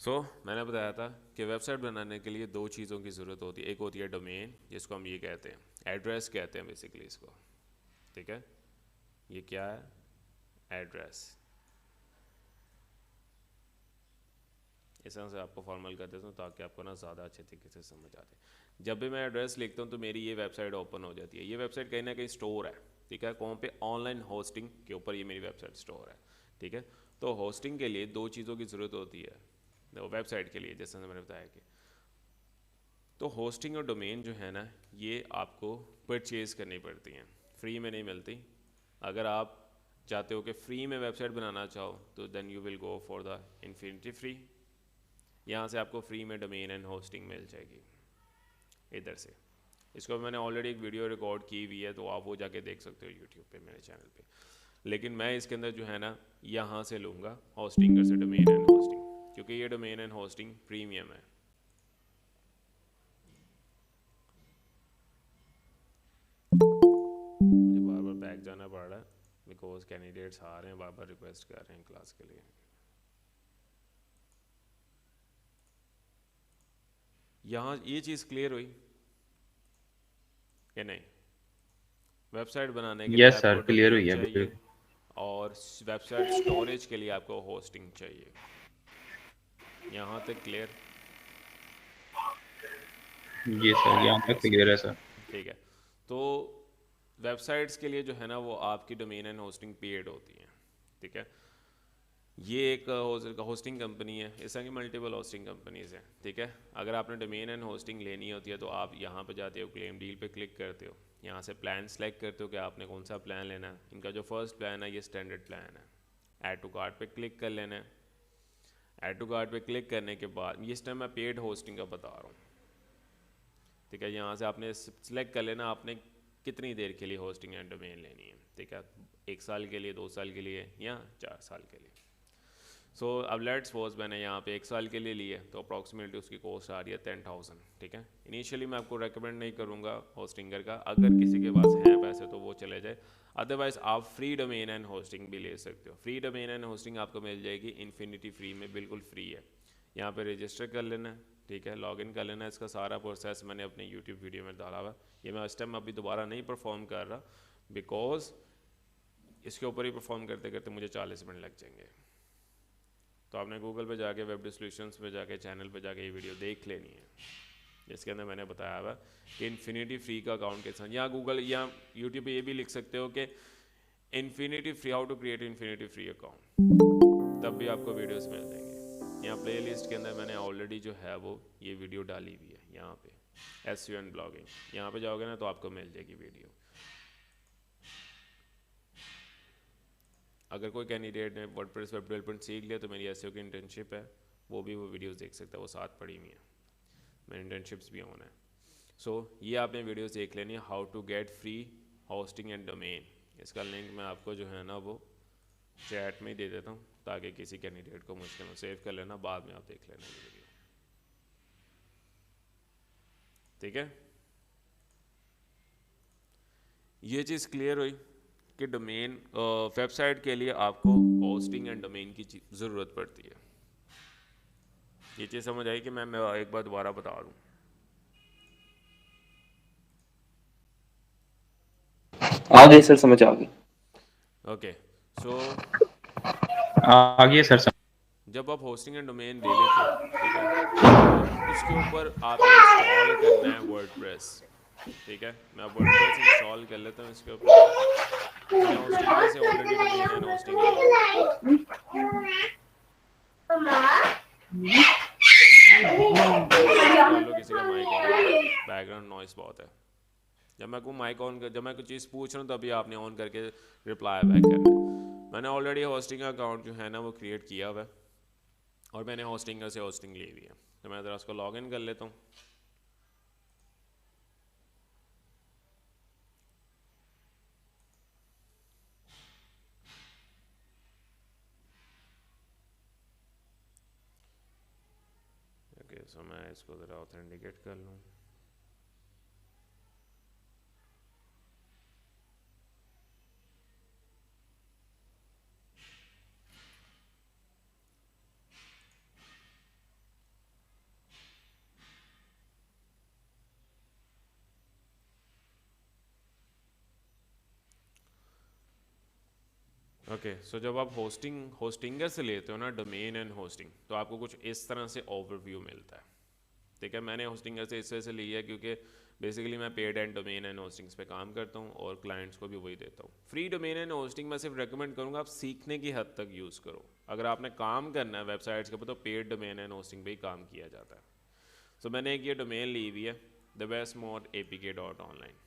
मैंने बताया था कि वेबसाइट बनाने के लिए दो चीज़ों की ज़रूरत होती है। एक होती है डोमेन, जिसको हम ये कहते हैं एड्रेस कहते हैं बेसिकली इसको, ठीक है। ये क्या है? एड्रेस। इस तरह से आपको फॉर्मल कर देता हूँ ताकि आपको ना ज़्यादा अच्छे तरीके से समझ आते। जब भी मैं एड्रेस लिखता हूँ तो मेरी ये वेबसाइट ओपन हो जाती है। ये वेबसाइट कहीं ना कहीं स्टोर है, ठीक है। कौन पे? ऑनलाइन होस्टिंग के ऊपर ये मेरी वेबसाइट स्टोर है, ठीक है। तो होस्टिंग के लिए दो चीज़ों की ज़रूरत होती है वेबसाइट के लिए, जैसे मैंने बताया कि तो होस्टिंग और डोमेन जो है ना, ये आपको परचेज़ करनी पड़ती हैं, फ्री में नहीं मिलती। अगर आप चाहते हो कि फ्री में वेबसाइट बनाना चाहो तो then you will go for the infinity free. यहाँ से आपको फ्री में डोमेन एंड होस्टिंग मिल जाएगी इधर से। इसको मैंने ऑलरेडी एक वीडियो रिकॉर्ड की हुई है, तो आप वो जाके देख सकते हो यूट्यूब पे मेरे चैनल पे। लेकिन मैं इसके अंदर जो है ना, यहाँ से लूँगा होस्टिंगर से डोमेन एंड होस्टिंग, क्योंकि ये डोमेन एंड होस्टिंग प्रीमियम है। मुझे बार बार बैक जाना पड़ रहा है बिकॉज कैंडिडेट्स आ रहे हैं, बार बार रिक्वेस्ट कर रहे हैं क्लास के लिए। यहाँ ये चीज़ क्लियर हुई कि नहीं? वेबसाइट बनाने के लिए यस सर, आपको क्लियर डोमेन हुई है चाहिए बिल्कुल। और वेबसाइट स्टोरेज के लिए आपको होस्टिंग चाहिए। यहाँ तक क्लियर? जी सर, यहाँ तक यस, क्लियर है सर। ठीक है। तो वेबसाइट्स के लिए जो है ना, वो आपकी डोमेन एंड होस्टिंग पेड होती हैं, ठीक है। ये एक होस्टिंग कंपनी है, इस तरह की मल्टीपल होस्टिंग कंपनीज हैं, ठीक है। अगर आपने डोमेन एंड होस्टिंग लेनी होती है तो आप यहाँ पे जाते हो, क्लेम डील पे क्लिक करते हो, यहाँ से प्लान सेलेक्ट करते हो कि आपने कौन सा प्लान लेना है। इनका जो फर्स्ट प्लान है ये स्टैंडर्ड प्लान है। ऐड टू कार्ट पे क्लिक कर लेना है। ऐड टू कार्ट पे क्लिक करने के बाद ये इस टाइम मैं पेड होस्टिंग का बता रहा हूँ, ठीक है। यहाँ से आपने सेलेक्ट कर लेना आपने कितनी देर के लिए होस्टिंग एंड डोमेन लेनी है, ठीक है। 1 साल के लिए, 2 साल के लिए या 4 साल के लिए। अब लेट्स सपोज मैंने यहाँ पे 1 साल के लिए लिए, तो अप्रॉक्सीमेटली उसकी कॉस्ट आ रही है 10,000, ठीक है। इनिशियली मैं आपको रेकमेंड नहीं करूँगा होस्टिंगर का, अगर किसी के पास हैं पैसे तो वो चले जाए। अदरवाइज़ आप फ्री डोमेन एंड होस्टिंग भी ले सकते हो। फ्री डोमेन एंड होस्टिंग आपको मिल जाएगी इन्फिनिटी फ्री में, बिल्कुल फ्री है। यहाँ पे रजिस्टर कर लेना है, ठीक है, लॉगिन कर लेना है। इसका सारा प्रोसेस मैंने अपने यूट्यूब वीडियो में डाला हुआ। ये मैं इस टाइम अभी दोबारा नहीं परफॉर्म कर रहा बिकॉज इसके ऊपर ही परफॉर्म करते करते मुझे 40 मिनट लग जाएंगे। तो आपने गूगल पे जाके, वेब सॉल्यूशंस पे जाके, चैनल पे जाके ये वीडियो देख लेनी है, जिसके अंदर मैंने बताया हुआ कि इन्फिनिटी फ्री का अकाउंट के साथ, या गूगल या यूट्यूब पे ये भी लिख सकते हो कि infinity free, how to create infinity free account, तब भी आपको वीडियोस मिल जाएंगे। यहाँ प्ले लिस्ट के अंदर मैंने ऑलरेडी जो है वो ये वीडियो डाली हुई है। यहाँ पे एसईओ एंड ब्लॉगिंग, यहाँ पे जाओगे ना तो आपको मिल जाएगी वीडियो। अगर कोई कैंडिडेट ने वर्डप्रेस वेब डेवलपमेंट सीख लिया तो मेरी एसईओ की इंटर्नशिप है, वो भी वो वीडियोस देख सकता है, वो साथ पड़ी हुई हैं, मेरी इंटर्नशिप्स भी ऑन है। ये आपने वीडियोस देख लेनी है, how to get free hosting and domain. इसका लिंक मैं आपको जो है ना वो चैट में ही दे देता हूँ, ताकि किसी कैंडिडेट को मुश्किल हो। सेव कर लेना, बाद में आप देख लेना ये वीडियो, ठीक है। ये चीज़ क्लियर हुई कि डोमेन वेबसाइट के लिए आपको होस्टिंग एंड डोमेन की ज़रूरत पड़ती है। ये चीज़ समझ आई कि मैं एक बार दोबारा बता दूँ? आ गई सर, समझ आ गई। ओके। सो आगे सर जब आप होस्टिंग एंड डोमेन ले लेते हो, ठीक है, तो उसके ऊपर आपने इंस्टॉल करना है वर्डप्रेस, ठीक है। मैं वर्डप्रेस इंस्टॉल कर लेता हूँ इसके ऊपर। मैंने होस्टिंगर से ऑलरेडी डोमेन एंड होस्टिंग ली हुई है। म्यूट कर लो, किसी का माइक ऑन ना हो, बैकग्राउंड नॉइस बहुत है। जब मैं को माइक ऑन कर, जब मैं कुछ चीज़ पूछ रहा हूँ तभी आपने ऑन करके रिप्लाई बैक करना है। मैंने ऑलरेडी होस्टिंग अकाउंट जो है ना वो क्रिएट किया हुआ है, और मैंने होस्टिंगर से होस्टिंग ली हुई है। तो मैं ज़रा उसको लॉग इन कर लेता हूँ। ओके, सो मैं इसको ज़रा ऑथेंटिकेट कर लूँ। ओके सो जब आप होस्टिंगर से लेते हो ना डोमेन एंड होस्टिंग, तो आपको कुछ इस तरह से ओवरव्यू मिलता है। ठीक है, मैंने होस्टिंगर से इस वजह से लिया है क्योंकि बेसिकली मैं paid and domain and hostings पे काम करता हूँ और क्लाइंट्स को भी वही देता हूँ। फ्री डोमेन एंड होस्टिंग मैं सिर्फ रेकमेंड करूँगा आप सीखने की हद तक यूज़ करो। अगर आपने काम करना है वेबसाइट्स के ऊपर तो पेड डोमेन एंड होस्टिंग पे ही काम किया जाता है। सो मैंने एक ये डोमेन ली हुई है thebestmodeapk.online।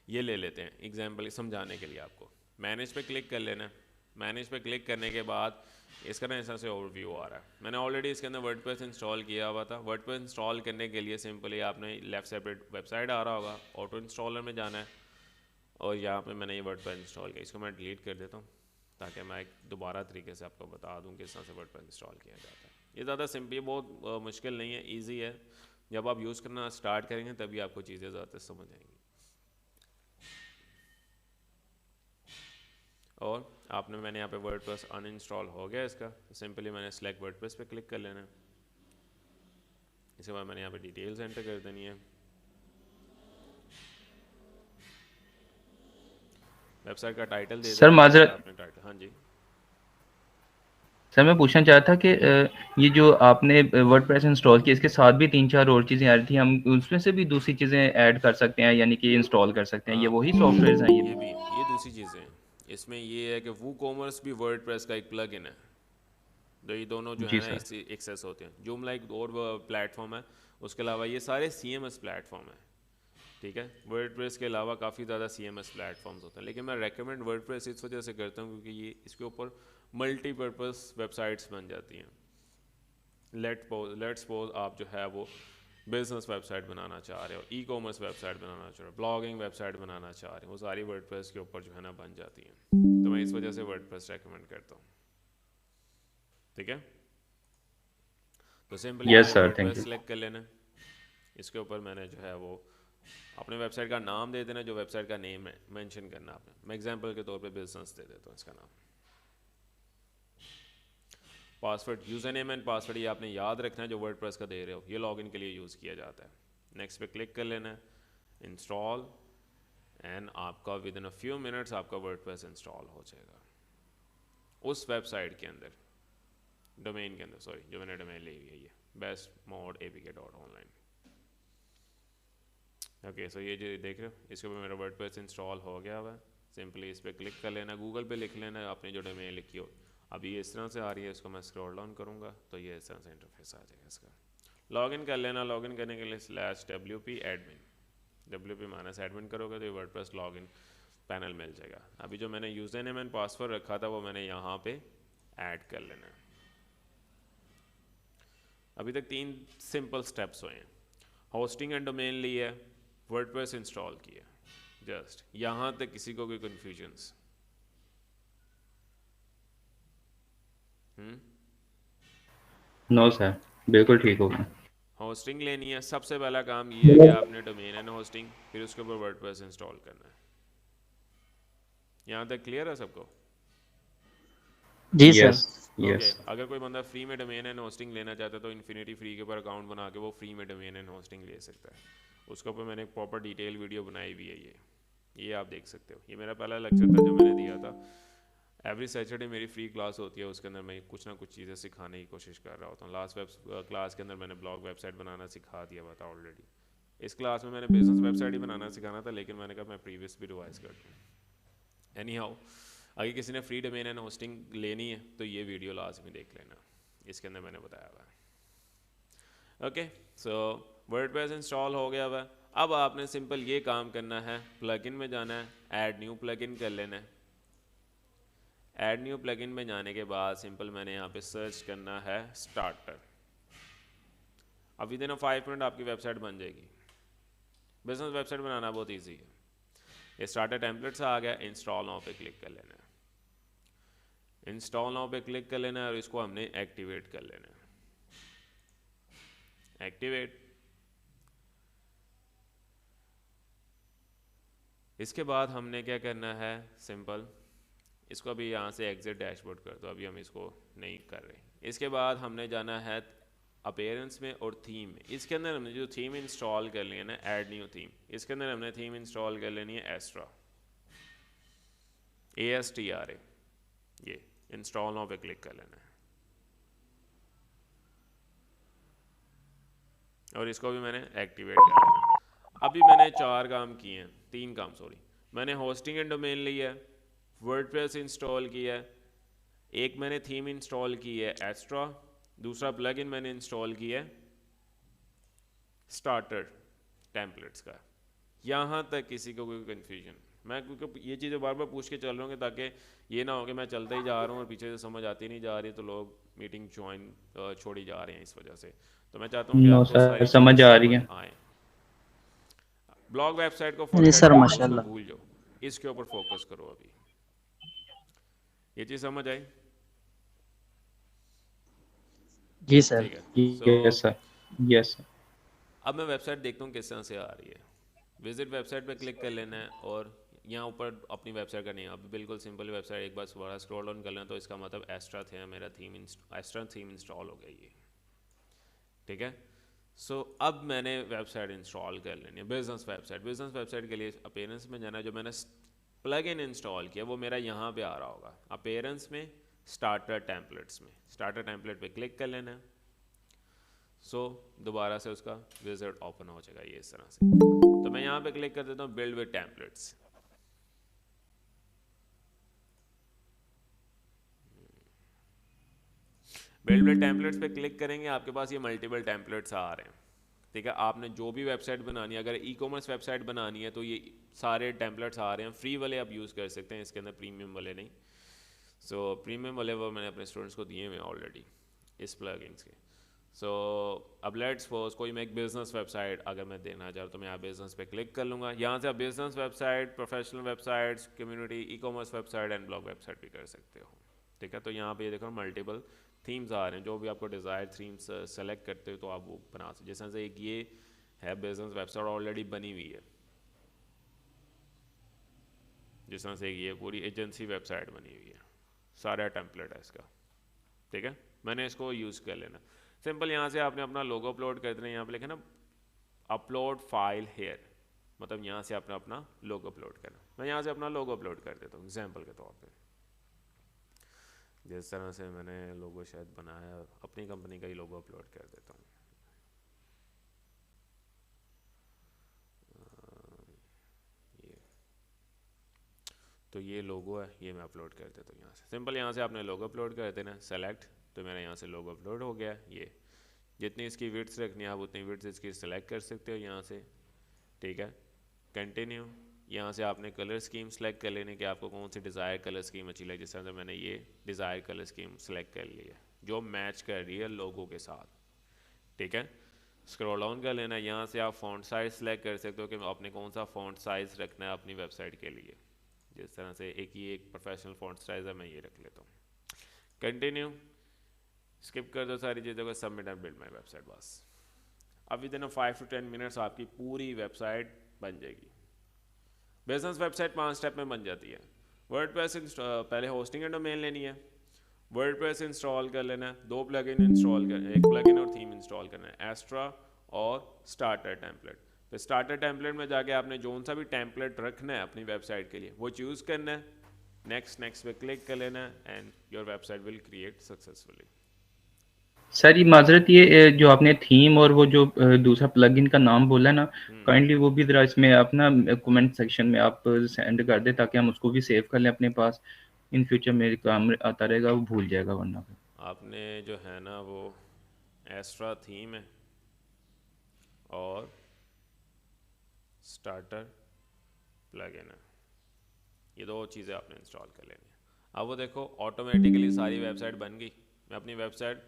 ये ले लेते हैं एग्जाम्पल समझाने के लिए आपको। मैनेज पे क्लिक कर लेना। मैनेज पे क्लिक करने के बाद इसका ना ऐसा से ओवरव्यू आ रहा है। मैंने ऑलरेडी इसके अंदर वर्डप्रेस इंस्टॉल किया हुआ था। वर्डप्रेस इंस्टॉल करने के लिए सिंपली आपने लेफ्ट सेपरेट वेबसाइट आ रहा होगा, ऑटो इंस्टॉलर में जाना है और यहाँ पे मैंने ये वर्डप्रेस इंस्टॉल किया। इसको मैं डिलीट कर देता हूँ ताकि मैं एक दोबारा तरीके से आपको बता दूँ किस तरह से वर्डप्रेस इंस्टॉल किया जाता है। ये ज़्यादा सिंपल, ये बहुत मुश्किल नहीं है, ईजी है। जब आप यूज़ करना स्टार्ट करेंगे तभी आपको चीज़ें ज़्यादा समझ आएंगी। और आपने मैंने यहाँ पे वर्डप्रेस अनइंस्टॉल हो गया इसका, तो सिंपली मैंने सेलेक्ट वर्डप्रेस पे क्लिक कर लेना है। इसके बाद मैंने यहाँ पे डिटेल्स एंटर कर देनी है। वेबसाइट का टाइटल दे सर देना है माजरत, आपने टाइटल। हाँ जी सर मैं पूछना चाहता था कि ये जो आपने वर्डप्रेस इंस्टॉल किया इसके साथ भी 3-4 और चीज़ें आ रही थी, हम उसमें से भी दूसरी चीज़ें ऐड कर सकते हैं यानी कि इंस्टॉल कर सकते हैं, ये हाँ, वही सॉफ्टवेयर हैं ये ये? भी ये दूसरी चीज़ें हैं। इसमें ये है कि वो कॉमर्स भी वर्डप्रेस का एक प्लग इन है। तो ये दोनों जो है जी ना सर। इससे एक्सेस होते हैं। जूम लाइक और प्लेटफॉर्म है, उसके अलावा ये सारे CMS प्लेटफॉर्म है। ठीक है, वर्डप्रेस के अलावा काफ़ी ज़्यादा CMS प्लेटफॉर्म्स होते हैं, लेकिन मैं रेकमेंड वर्डप्रेस इस वजह से करता हूँ क्योंकि ये इसके ऊपर मल्टीपर्पज़ वेबसाइट्स बन जाती हैं। लेट्स सपोज आप जो है वो बिजनेस वेबसाइट बनाना चाह रहे हो, ई-कॉमर्स वेबसाइट बनाना चाह रहे हो, ब्लॉगिंग वेबसाइट बनाना चाह रहे हो, वो सारी वर्डप्रेस के ऊपर जो है ना बन जाती हैं। तो मैं इस वजह से वर्डप्रेस रेकमेंड करता हूँ। ठीक है, तो सिंपली यस मैंने sir, thank WordPress you. Select कर लेना। इसके ऊपर मैंने जो है वो अपने वेबसाइट का नाम दे देना, जो वेबसाइट का नेम है मेंशन करना आपने। मैं एग्जांपल के तौर पे बिजनेस दे देता हूँ इसका नाम। Password, user name and password ये आपने याद रखना है जो वर्डप्रेस का दे रहे हो, ये लॉगिन के लिए यूज़ किया जाता है। नेक्स्ट पे क्लिक कर लेना है, इंस्टॉल, एंड आपका with in a few minutes आपका वर्डप्रेस इंस्टॉल हो जाएगा उस वेबसाइट के अंदर, डोमेन के अंदर, सॉरी जो मैंने डोमेन ली हुई है ये bestmodeapk.online। ओके सो ये जो देख रहे हो इसके ऊपर मेरा वर्डप्रेस इंस्टॉल हो गया हुआ है। सिंपली इस पर क्लिक कर लेना, गूगल पे लिख लेना है आपने जो डोमेन लिखी हो। अभी ये इस तरह से आ रही है, इसको मैं स्क्रॉल डाउन करूँगा तो ये इस तरह से इंटरफेस आ जाएगा इसका। लॉगिन कर लेना, लॉगिन करने के लिए /wp admin, WP minus admin करोगे तो ये वर्डप्रेस लॉगिन पैनल मिल जाएगा। अभी जो मैंने यूज़र नेम एंड पासवर्ड रखा था वो मैंने यहाँ पे ऐड कर लेना है। अभी तक 3 सिंपल स्टेप्स हुए हैं। होस्टिंग एंड डोमेन ली है, वर्डप्रेस इंस्टॉल किया, जस्ट यहाँ तक किसी को कोई कन्फ्यूजन्स? नो सर, बिल्कुल ठीक हो गया। होस्टिंग लेनी है, सबसे पहला काम ये है कि आपने डोमेन एंड होस्टिंग, फिर उसके ऊपर वर्डप्रेस इंस्टॉल करना है। यहाँ तक क्लियर है सबको? जी सर। Yes okay yes. अगर कोई बंदा फ्री में डोमेन एंड होस्टिंग लेना चाहता है तो इन्फिनिटी फ्री के ऊपर अकाउंट बना के वो फ्री में डोमेन एंड होस्टिंग ले सकता है। उसके ऊपर मैंने एक प्रॉपर डिटेल वीडियो बनाई हुई है, ये आप देख सकते हो। ये मेरा पहला लेक्चर था जो मैंने दिया था। एवरी सैटरडे मेरी फ्री क्लास होती है, उसके अंदर मैं कुछ ना कुछ चीज़ें सिखाने की कोशिश कर रहा होता हूँ। लास्ट क्लास के अंदर मैंने ब्लॉग वेबसाइट बनाना सिखा दिया हुआ था ऑलरेडी। इस क्लास में मैंने बिजनेस वेबसाइट ही बनाना सिखाना था, लेकिन मैंने कहा मैं प्रीवियस भी रिवाइज कर दूँ। एनी हाउ, अगर किसी ने फ्री डोमेन एंड होस्टिंग लेनी है तो ये वीडियो लाजमी देख लेना, इसके अंदर मैंने बताया हुआ है। ओके सो वर्डप्रेस इंस्टॉल हो गया हुआ। अब आपने सिंपल ये काम करना है, प्लगइन में जाना है, ऐड न्यू प्लगइन कर लेना है। ऐड न्यू प्लगइन में जाने के बाद सिंपल मैंने यहाँ पे सर्च करना है स्टार्टर। अब विद इन 5 मिनट आपकी वेबसाइट बन जाएगी। बिजनेस वेबसाइट बनाना बहुत ईजी है। ये स्टार्टर टेम्पलेट्स आ गया, इंस्टॉल नाउ पे क्लिक कर लेना है। इंस्टॉल नाउ पे क्लिक कर लेना है और इसको हमने एक्टिवेट कर लेना है। एक्टिवेट। इसके बाद हमने क्या करना है, सिंपल इसको अभी यहाँ से एग्जिट डैशबोर्ड कर दो, अभी हम इसको नहीं कर रहे। इसके बाद हमने जाना है अपीयरेंस में और थीम में। इसके अंदर हमने जो थीम इंस्टॉल कर ली है ना, ऐड न्यू थीम, इसके अंदर हमने थीम इंस्टॉल कर लेनी है एस्ट्रा। ASTRA, ये इंस्टॉल नाउ पे क्लिक कर लेना है और इसको भी मैंने एक्टिवेट कर लेना है। अभी मैंने 4 काम किए हैं, 3 काम सॉरी। मैंने होस्टिंग एंड डोमेन लिया है, वर्डप्रेस इंस्टॉल किया है, एक मैंने थीम इंस्टॉल की है एस्ट्रा, दूसरा प्लगइन मैंने इंस्टॉल किया है स्टार्टर टेम्पलेट्स का। यहाँ तक किसी को कोई कन्फ्यूजन? मैं क्योंकि ये चीज़ें बार बार पूछ के चल रहा हूँ ताकि ये ना हो कि मैं चलता ही जा रहा हूँ और पीछे से समझ आती नहीं जा रही तो लोग मीटिंग ज्वाइन छोड़ी जा रहे हैं इस वजह से। तो मैं चाहता हूँ कि नो आपको सर, सारी समझ चीज़ें आ रही समझ है। आए। ब्लॉग वेबसाइट को जी फॉरगेट सर, करो, इसको माशाल्लाह। भूल जाओ, इसके ऊपर फोकस करो अभी। ये चीज़ समझ आई? जी सर। ठीक है। So yes sir, yes sir. अब मैं वेबसाइट देखता हूँ किस तरह से आ रही है। विजिट वेबसाइट पे क्लिक कर लेना है और यहाँ ऊपर अपनी वेबसाइट का नहीं, अब बिल्कुल सिंपल वेबसाइट, एक बार दोबारा स्क्रॉल डाउन कर लेना तो इसका मतलब एस्ट्रा थे मेरा थीम, एस्ट्रा थीम इंस्टॉल हो गई है। ठीक है। सो अब मैंने वेबसाइट इंस्टॉल कर लेनी है, बिजनेस वेबसाइट। बिजनेस वेबसाइट के लिए अपीयरेंस में जाना है, जो मैंने प्लग इन इंस्टॉल किया वो मेरा यहाँ पे आ रहा होगा अपीयरेंस में, स्टार्टर टेम्पलेट्स में। स्टार्टर टेम्पलेट पे क्लिक कर लेना है। सो दोबारा से उसका विजिट ओपन हो जाएगा ये इस तरह से। तो मैं यहाँ पे क्लिक कर देता हूँ build with templates. Build with templates पे क्लिक करेंगे, आपके पास ये मल्टीपल टेम्पलेट्स आ रहे हैं। ठीक है। आपने जो भी वेबसाइट बनानी है, अगर ई कॉमर्स वेबसाइट बनानी है तो ये सारे टेम्पलेट्स आ रहे हैं। फ्री वाले आप यूज़ कर सकते हैं, इसके अंदर प्रीमियम वाले नहीं। सो प्रीमियम वाले वो मैंने अपने स्टूडेंट्स को दिए हुए हैं ऑलरेडी इस प्लगइन्स के। सो अब लेट्स सपोज कोई मैं एक बिज़नेस वेबसाइट अगर मैं देना चाहूँ तो मैं यहाँ बिज़नेस पे क्लिक कर लूँगा। यहाँ से आप business website, professional websites, community, E commerce website and blog website भी कर सकते हो। ठीक है। तो यहाँ पे ये देखो मल्टीपल थीम्स आ रहे हैं, जो भी आपको डिज़ायर थीम्स सेलेक्ट करते हो तो आप वो बना सकते। जैसे से एक ये है बिज़नेस वेबसाइट ऑलरेडी बनी हुई है, जिस तरह से ये पूरी एजेंसी वेबसाइट बनी हुई है, सारा टेम्पलेट है इसका। ठीक है। मैंने इसको यूज़ कर लेना। सिंपल यहाँ से आपने अपना लोगो अपलोड कर देना, यहाँ पे लिखा ना अपलोड फाइल हेयर, मतलब यहाँ से आपने अपना लोगो अपलोड करना। मैं यहाँ से अपना लोगो अपलोड कर देता हूँ एग्जाम्पल के तौर पे। जिस तरह से मैंने लोगो शायद बनाया, अपनी कंपनी का ही लोगो अपलोड कर देता हूँ। ये तो ये लोगो है, ये मैं अपलोड कर देता हूँ यहाँ से। सिंपल यहाँ से आपने लोगो अपलोड कर देना, सेलेक्ट, तो मेरा यहाँ से लोगो अपलोड हो गया। ये जितनी इसकी विड्थ रखनी है आप उतनी विड्थ इसकी सेलेक्ट कर सकते हो यहाँ से। ठीक है। कंटिन्यू, यहाँ से आपने कलर स्कीम सेलेक्ट कर लेने कि आपको कौन सी डिज़ायर कलर स्कीम अच्छी लगे। जिस तरह से मैंने ये डिज़ायर कलर स्कीम सेलेक्ट कर ली है जो मैच कर रही है लोगो के साथ। ठीक है। स्क्रॉल डाउन कर लेना, यहाँ से आप फ़ॉन्ट साइज़ सेलेक्ट कर सकते हो कि आपने कौन सा फ़ॉन्ट साइज़ रखना है अपनी वेबसाइट के लिए। जिस तरह से एक प्रोफेशनल फ़ॉन्ट साइज़ है, मैं ये रख लेता हूँ। कंटिन्यू, स्किप कर दो सारी चीज़ों को, submit and build my website. बस अब विद इन 5 to 10 मिनट्स आपकी पूरी वेबसाइट बन जाएगी। बिजनेस वेबसाइट 5 स्टेप में बन जाती है। वर्डप्रेस पहले होस्टिंग एंड डोमेन लेनी है, वर्डप्रेस इंस्टॉल कर लेना है, 2 प्लगइन इंस्टॉल कर, एक प्लगइन और थीम इंस्टॉल करना है, एस्ट्रा और स्टार्टर टेम्पलेट। फिर स्टार्टर टेम्पलेट में जाके आपने जो सा भी टेम्पलेट रखना है अपनी वेबसाइट के लिए वो चूज़ करना है। नेक्स्ट पे क्लिक कर लेना है and your website will create successfully. Sir ये माजरत, ये जो आपने थीम और वो जो दूसरा प्लगइन का नाम बोला ना, काइंडली वो भी जरा इसमें अपना कमेंट सेक्शन में आप सेंड कर दे ताकि हम उसको भी सेव कर लें अपने पास। इन फ्यूचर मेरे काम आता रहेगा, वो भूल जाएगा वरना। आपने जो है ना वो एस्ट्रा थीम है और स्टार्टर प्लगइन है, ये 2 चीज़ें आपने इंस्टॉल कर लेनी है। अब वो देखो ऑटोमेटिकली सारी वेबसाइट बन गई। मैं अपनी वेबसाइट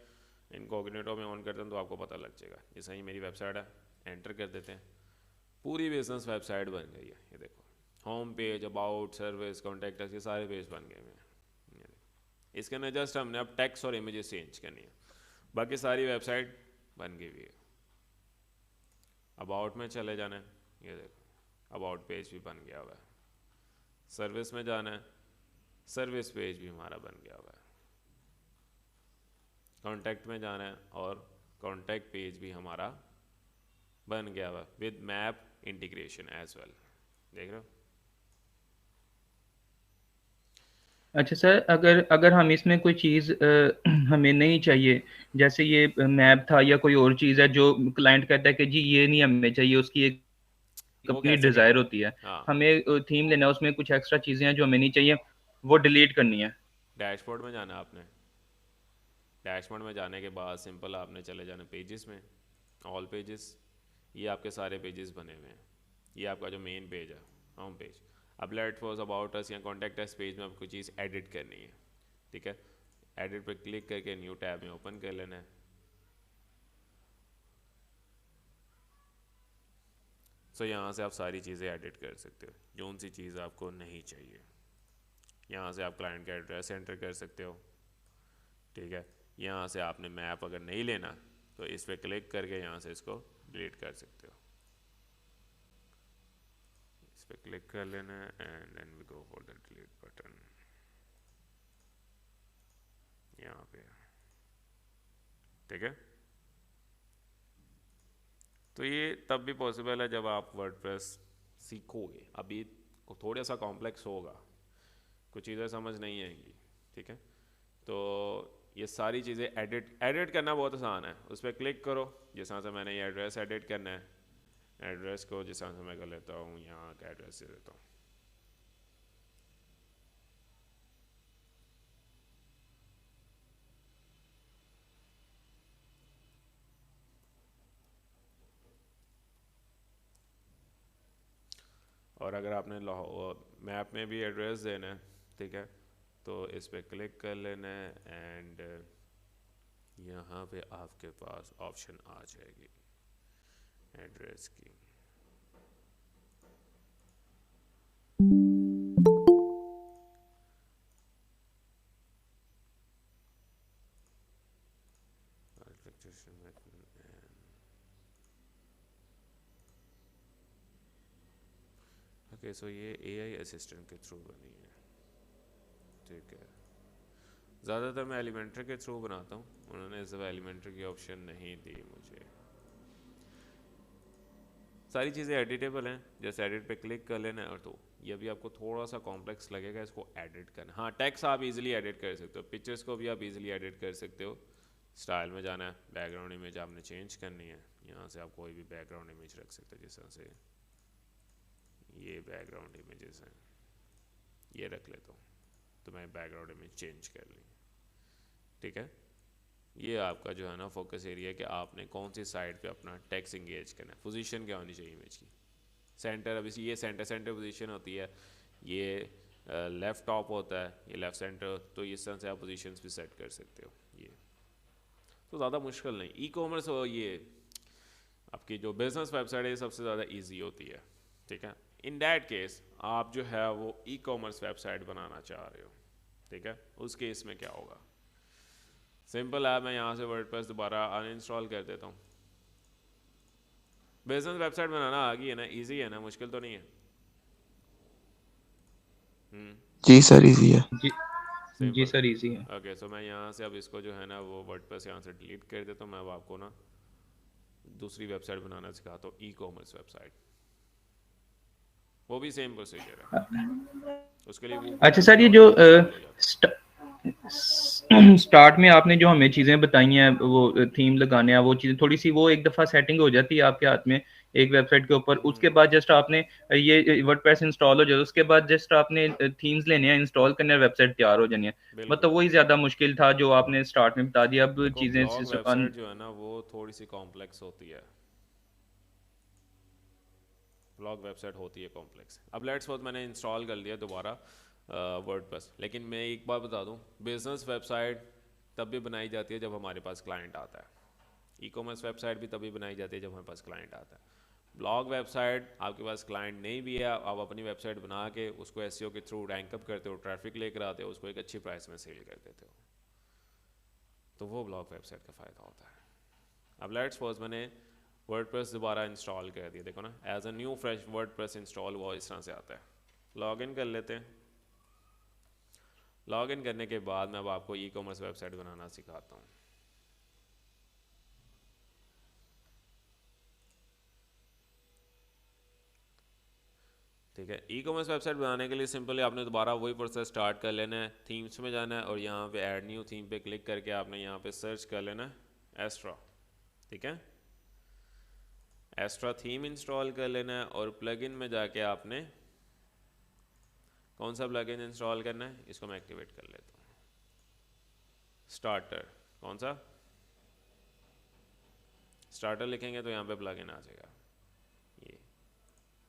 इनकॉग्निटो में ऑन करता हूँ तो आपको पता लग जाएगा। जैसे ही मेरी वेबसाइट है, एंटर कर देते हैं, पूरी बिजनेस वेबसाइट बन गई है। ये देखो home page, about, service, contact us, ये सारे पेज बन गए हैं। इसके अंदर जस्ट हमने अब टेक्स्ट और इमेजेस चेंज करनी है, बाकी सारी वेबसाइट बन गई हुई है। अबाउट में चले जाना है, ये देखो अबाउट पेज भी बन गया हुआ है। सर्विस में जाना है, सर्विस पेज भी हमारा बन गया हुआ है। कॉन्टैक्ट में जाना है और कॉन्टैक्ट पेज भी हमारा बन गया हुआ with map integration as well. देख रहे हो। अच्छा सर, अगर अगर हम इसमें कोई चीज़ हमें नहीं चाहिए, जैसे ये मैप था या कोई और चीज़ है जो क्लाइंट कहता है कि जी ये नहीं हमें चाहिए, उसकी एक वो अपनी कैसे डिज़ायर करें? होती है, हाँ, हमें थीम लेना है, उसमें कुछ एक्स्ट्रा चीज़ें हैं जो हमें नहीं चाहिए, वो डिलीट करनी है। डैशबोर्ड में जाना है आपने। डैशबोर्ड में जाने के बाद सिंपल आपने चले जाना पेजेस में, ऑल पेजेस। ये आपके सारे पेजेस बने हुए हैं, ये आपका जो मेन पेज है, होम पेज। अब लेट सपोज अबाउट अस या कॉन्टैक्ट अस पेज में आपको चीज़ एडिट करनी है, ठीक है। एडिट पे क्लिक करके न्यू टैब में ओपन कर लेना है। सो यहाँ से आप सारी चीज़ें एडिट कर सकते हो, जौन सी चीज़ आपको नहीं चाहिए। यहाँ से आप क्लाइंट का एड्रेस एंटर कर सकते हो, ठीक है। यहाँ से आपने मैप अगर नहीं लेना तो इस पर क्लिक करके यहाँ से इसको डिलीट कर सकते हो। इस पर क्लिक कर लेना है and then we go for the delete button यहाँ पे, ठीक है। तो ये तब भी पॉसिबल है जब आप वर्डप्रेस सीखोगे। अभी थोड़ा सा कॉम्प्लेक्स होगा, कुछ चीज़ें समझ नहीं आएंगी, ठीक है। तो ये सारी चीज़ें एडिट एडिट करना बहुत आसान है। उस पर क्लिक करो, जिस तरह से मैंने ये एड्रेस एडिट करना है, एड्रेस को जिस तरह से मैं कर लेता हूँ, यहाँ का एड्रेस दे देता हूँ। और अगर आपने मैप में भी एड्रेस देना है, ठीक है, तो इस पर क्लिक कर लेना है एंड यहाँ पे आपके पास ऑप्शन आ जाएगी एड्रेस की। ओके, सो ये एआई असिस्टेंट के थ्रू बनी है, ठीक है। ज़्यादातर मैं एलिमेंट्री के थ्रू बनाता हूँ, उन्होंने इस एलिमेंट्री की ऑप्शन नहीं दी मुझे। सारी चीज़ें एडिटेबल हैं, जैसे एडिट पे क्लिक कर लेना है। और तो ये भी आपको थोड़ा सा कॉम्प्लेक्स लगेगा इसको एडिट करना। हाँ, टेक्स्ट आप इजीली एडिट कर सकते हो, पिक्चर्स को भी आप इजीली एडिट कर सकते हो। स्टाइल में जाना है, बैकग्राउंड इमेज आपने चेंज करनी है, यहाँ से आप कोई भी बैकग्राउंड इमेज रख सकते हो। जिस तरह से ये बैकग्राउंड इमेजेस हैं, ये रख लेता हूँ, तो मैं बैकग्राउंड इमेज चेंज कर ली, ठीक है। ये आपका जो है ना फोकस एरिया है कि आपने कौन सी साइड पे अपना टेक्स्ट इंगेज करना है। पोजीशन क्या होनी चाहिए इमेज की, सेंटर। अभी ये सेंटर पोजीशन होती है, ये लेफ़्ट टॉप होता है, ये लेफ़्ट सेंटर। तो इस तरह से आप पोजीशंस भी सेट कर सकते हो। ये तो ज़्यादा मुश्किल नहीं। ई कॉमर्स और ये आपकी जो बिज़नेस वेबसाइट है सबसे ज़्यादा ईजी होती है, ठीक है। इन दैट केस आप जो है वो ई कॉमर्स वेबसाइट बनाना चाह रहे हो, ठीक है। उस केस में क्या होगा, सिंपल है, मैं यहाँ से वर्डप्रेस दोबारा अनइंस्टॉल कर देता हूँ। बिजनेस वेबसाइट बनाना आ गई है ना, इजी है ना, मुश्किल तो नहीं है। जी सर, इजी है। जी जी सिंपल। सर, इजी है। ओके, सो मैं यहाँ से अब इसको जो है ना वो वर्डप्रेस यहाँ से डिलीट कर देता हूँ। मैं अब आपको ना दूसरी वेबसाइट बनाना सिखाता हूँ, ई कॉमर्स वेबसाइट। वो भी सेम प्रोसीजर है, उसके लिए वो अच्छा गूगल सर, पे ये जो इंस्टॉल हो जाता है। स्टार्ट में आपने जो हमें चीज़ें बताई हैं, वो थीम लगाने हैं, वो चीज़ें थोड़ी सी वो एक दफ़ा सेटिंग हो जाती है आपके हाथ में एक वेबसाइट के ऊपर। उसके बाद जस्ट आपने ये वर्डप्रेस इंस्टॉल हो जाए, उसके बाद जस्ट आपने थीम्स लेने हैं, इंस्टॉल करने हैं, वेबसाइट तैयार हो जानी है। बिल्कुल। मतलब वही ज़्यादा मुश्किल था जो आपने स्टार्ट में बता दिया। अब देखो, चीज़ें ब्लॉग वेबसाइट जो है ना वो थोड़ी सी कॉम्प्लेक्स होती है। ब्लॉग वेबसाइट होती है कॉम्प्लेक्स। अब लेट्स सपोज मैंने इंस्टॉल कर लिया दोबारा वर्डप्रेस, लेकिन मैं एक बार बता दूं, बिजनेस वेबसाइट तब भी बनाई जाती है जब हमारे पास क्लाइंट आता है। ई कॉमर्स वेबसाइट भी तभी बनाई जाती है जब हमारे पास क्लाइंट आता है। ब्लॉग वेबसाइट आपके पास क्लाइंट नहीं भी है, आप अपनी वेबसाइट बना के उसको एसईओ के थ्रू रैंक अप करते हो, ट्रैफिक लेकर आते हो, उसको एक अच्छी प्राइस में सेल कर देते हो, तो वो ब्लॉग वेबसाइट का फ़ायदा होता है। अब लेट्स सपोज मैंने वर्डप्रेस दोबारा इंस्टॉल कर दिया, देखो ना, as a new fresh WordPress install हुआ, इस तरह से आता है। लॉगिन कर लेते हैं। लॉगिन करने के बाद मैं अब आपको ई कॉमर्स वेबसाइट बनाना सिखाता हूँ। ठीक ठीक है। ई कॉमर्स वेबसाइट बनाने के लिए सिंपली आपने दोबारा वही प्रोसेस स्टार्ट कर लेना है, थीम्स में जाना है और यहाँ पे ऐड न्यू थीम पे क्लिक करके आपने यहाँ पे सर्च कर लेना है एस्ट्रा। ठीक है, एस्ट्रा थीम इंस्टॉल कर लेना है और प्लगइन में जाके आपने कौन सा प्लगइन इंस्टॉल करना है, इसको मैं एक्टिवेट कर लेता हूँ। स्टार्टर, कौन सा स्टार्टर लिखेंगे तो यहाँ पे प्लगइन आ जाएगा,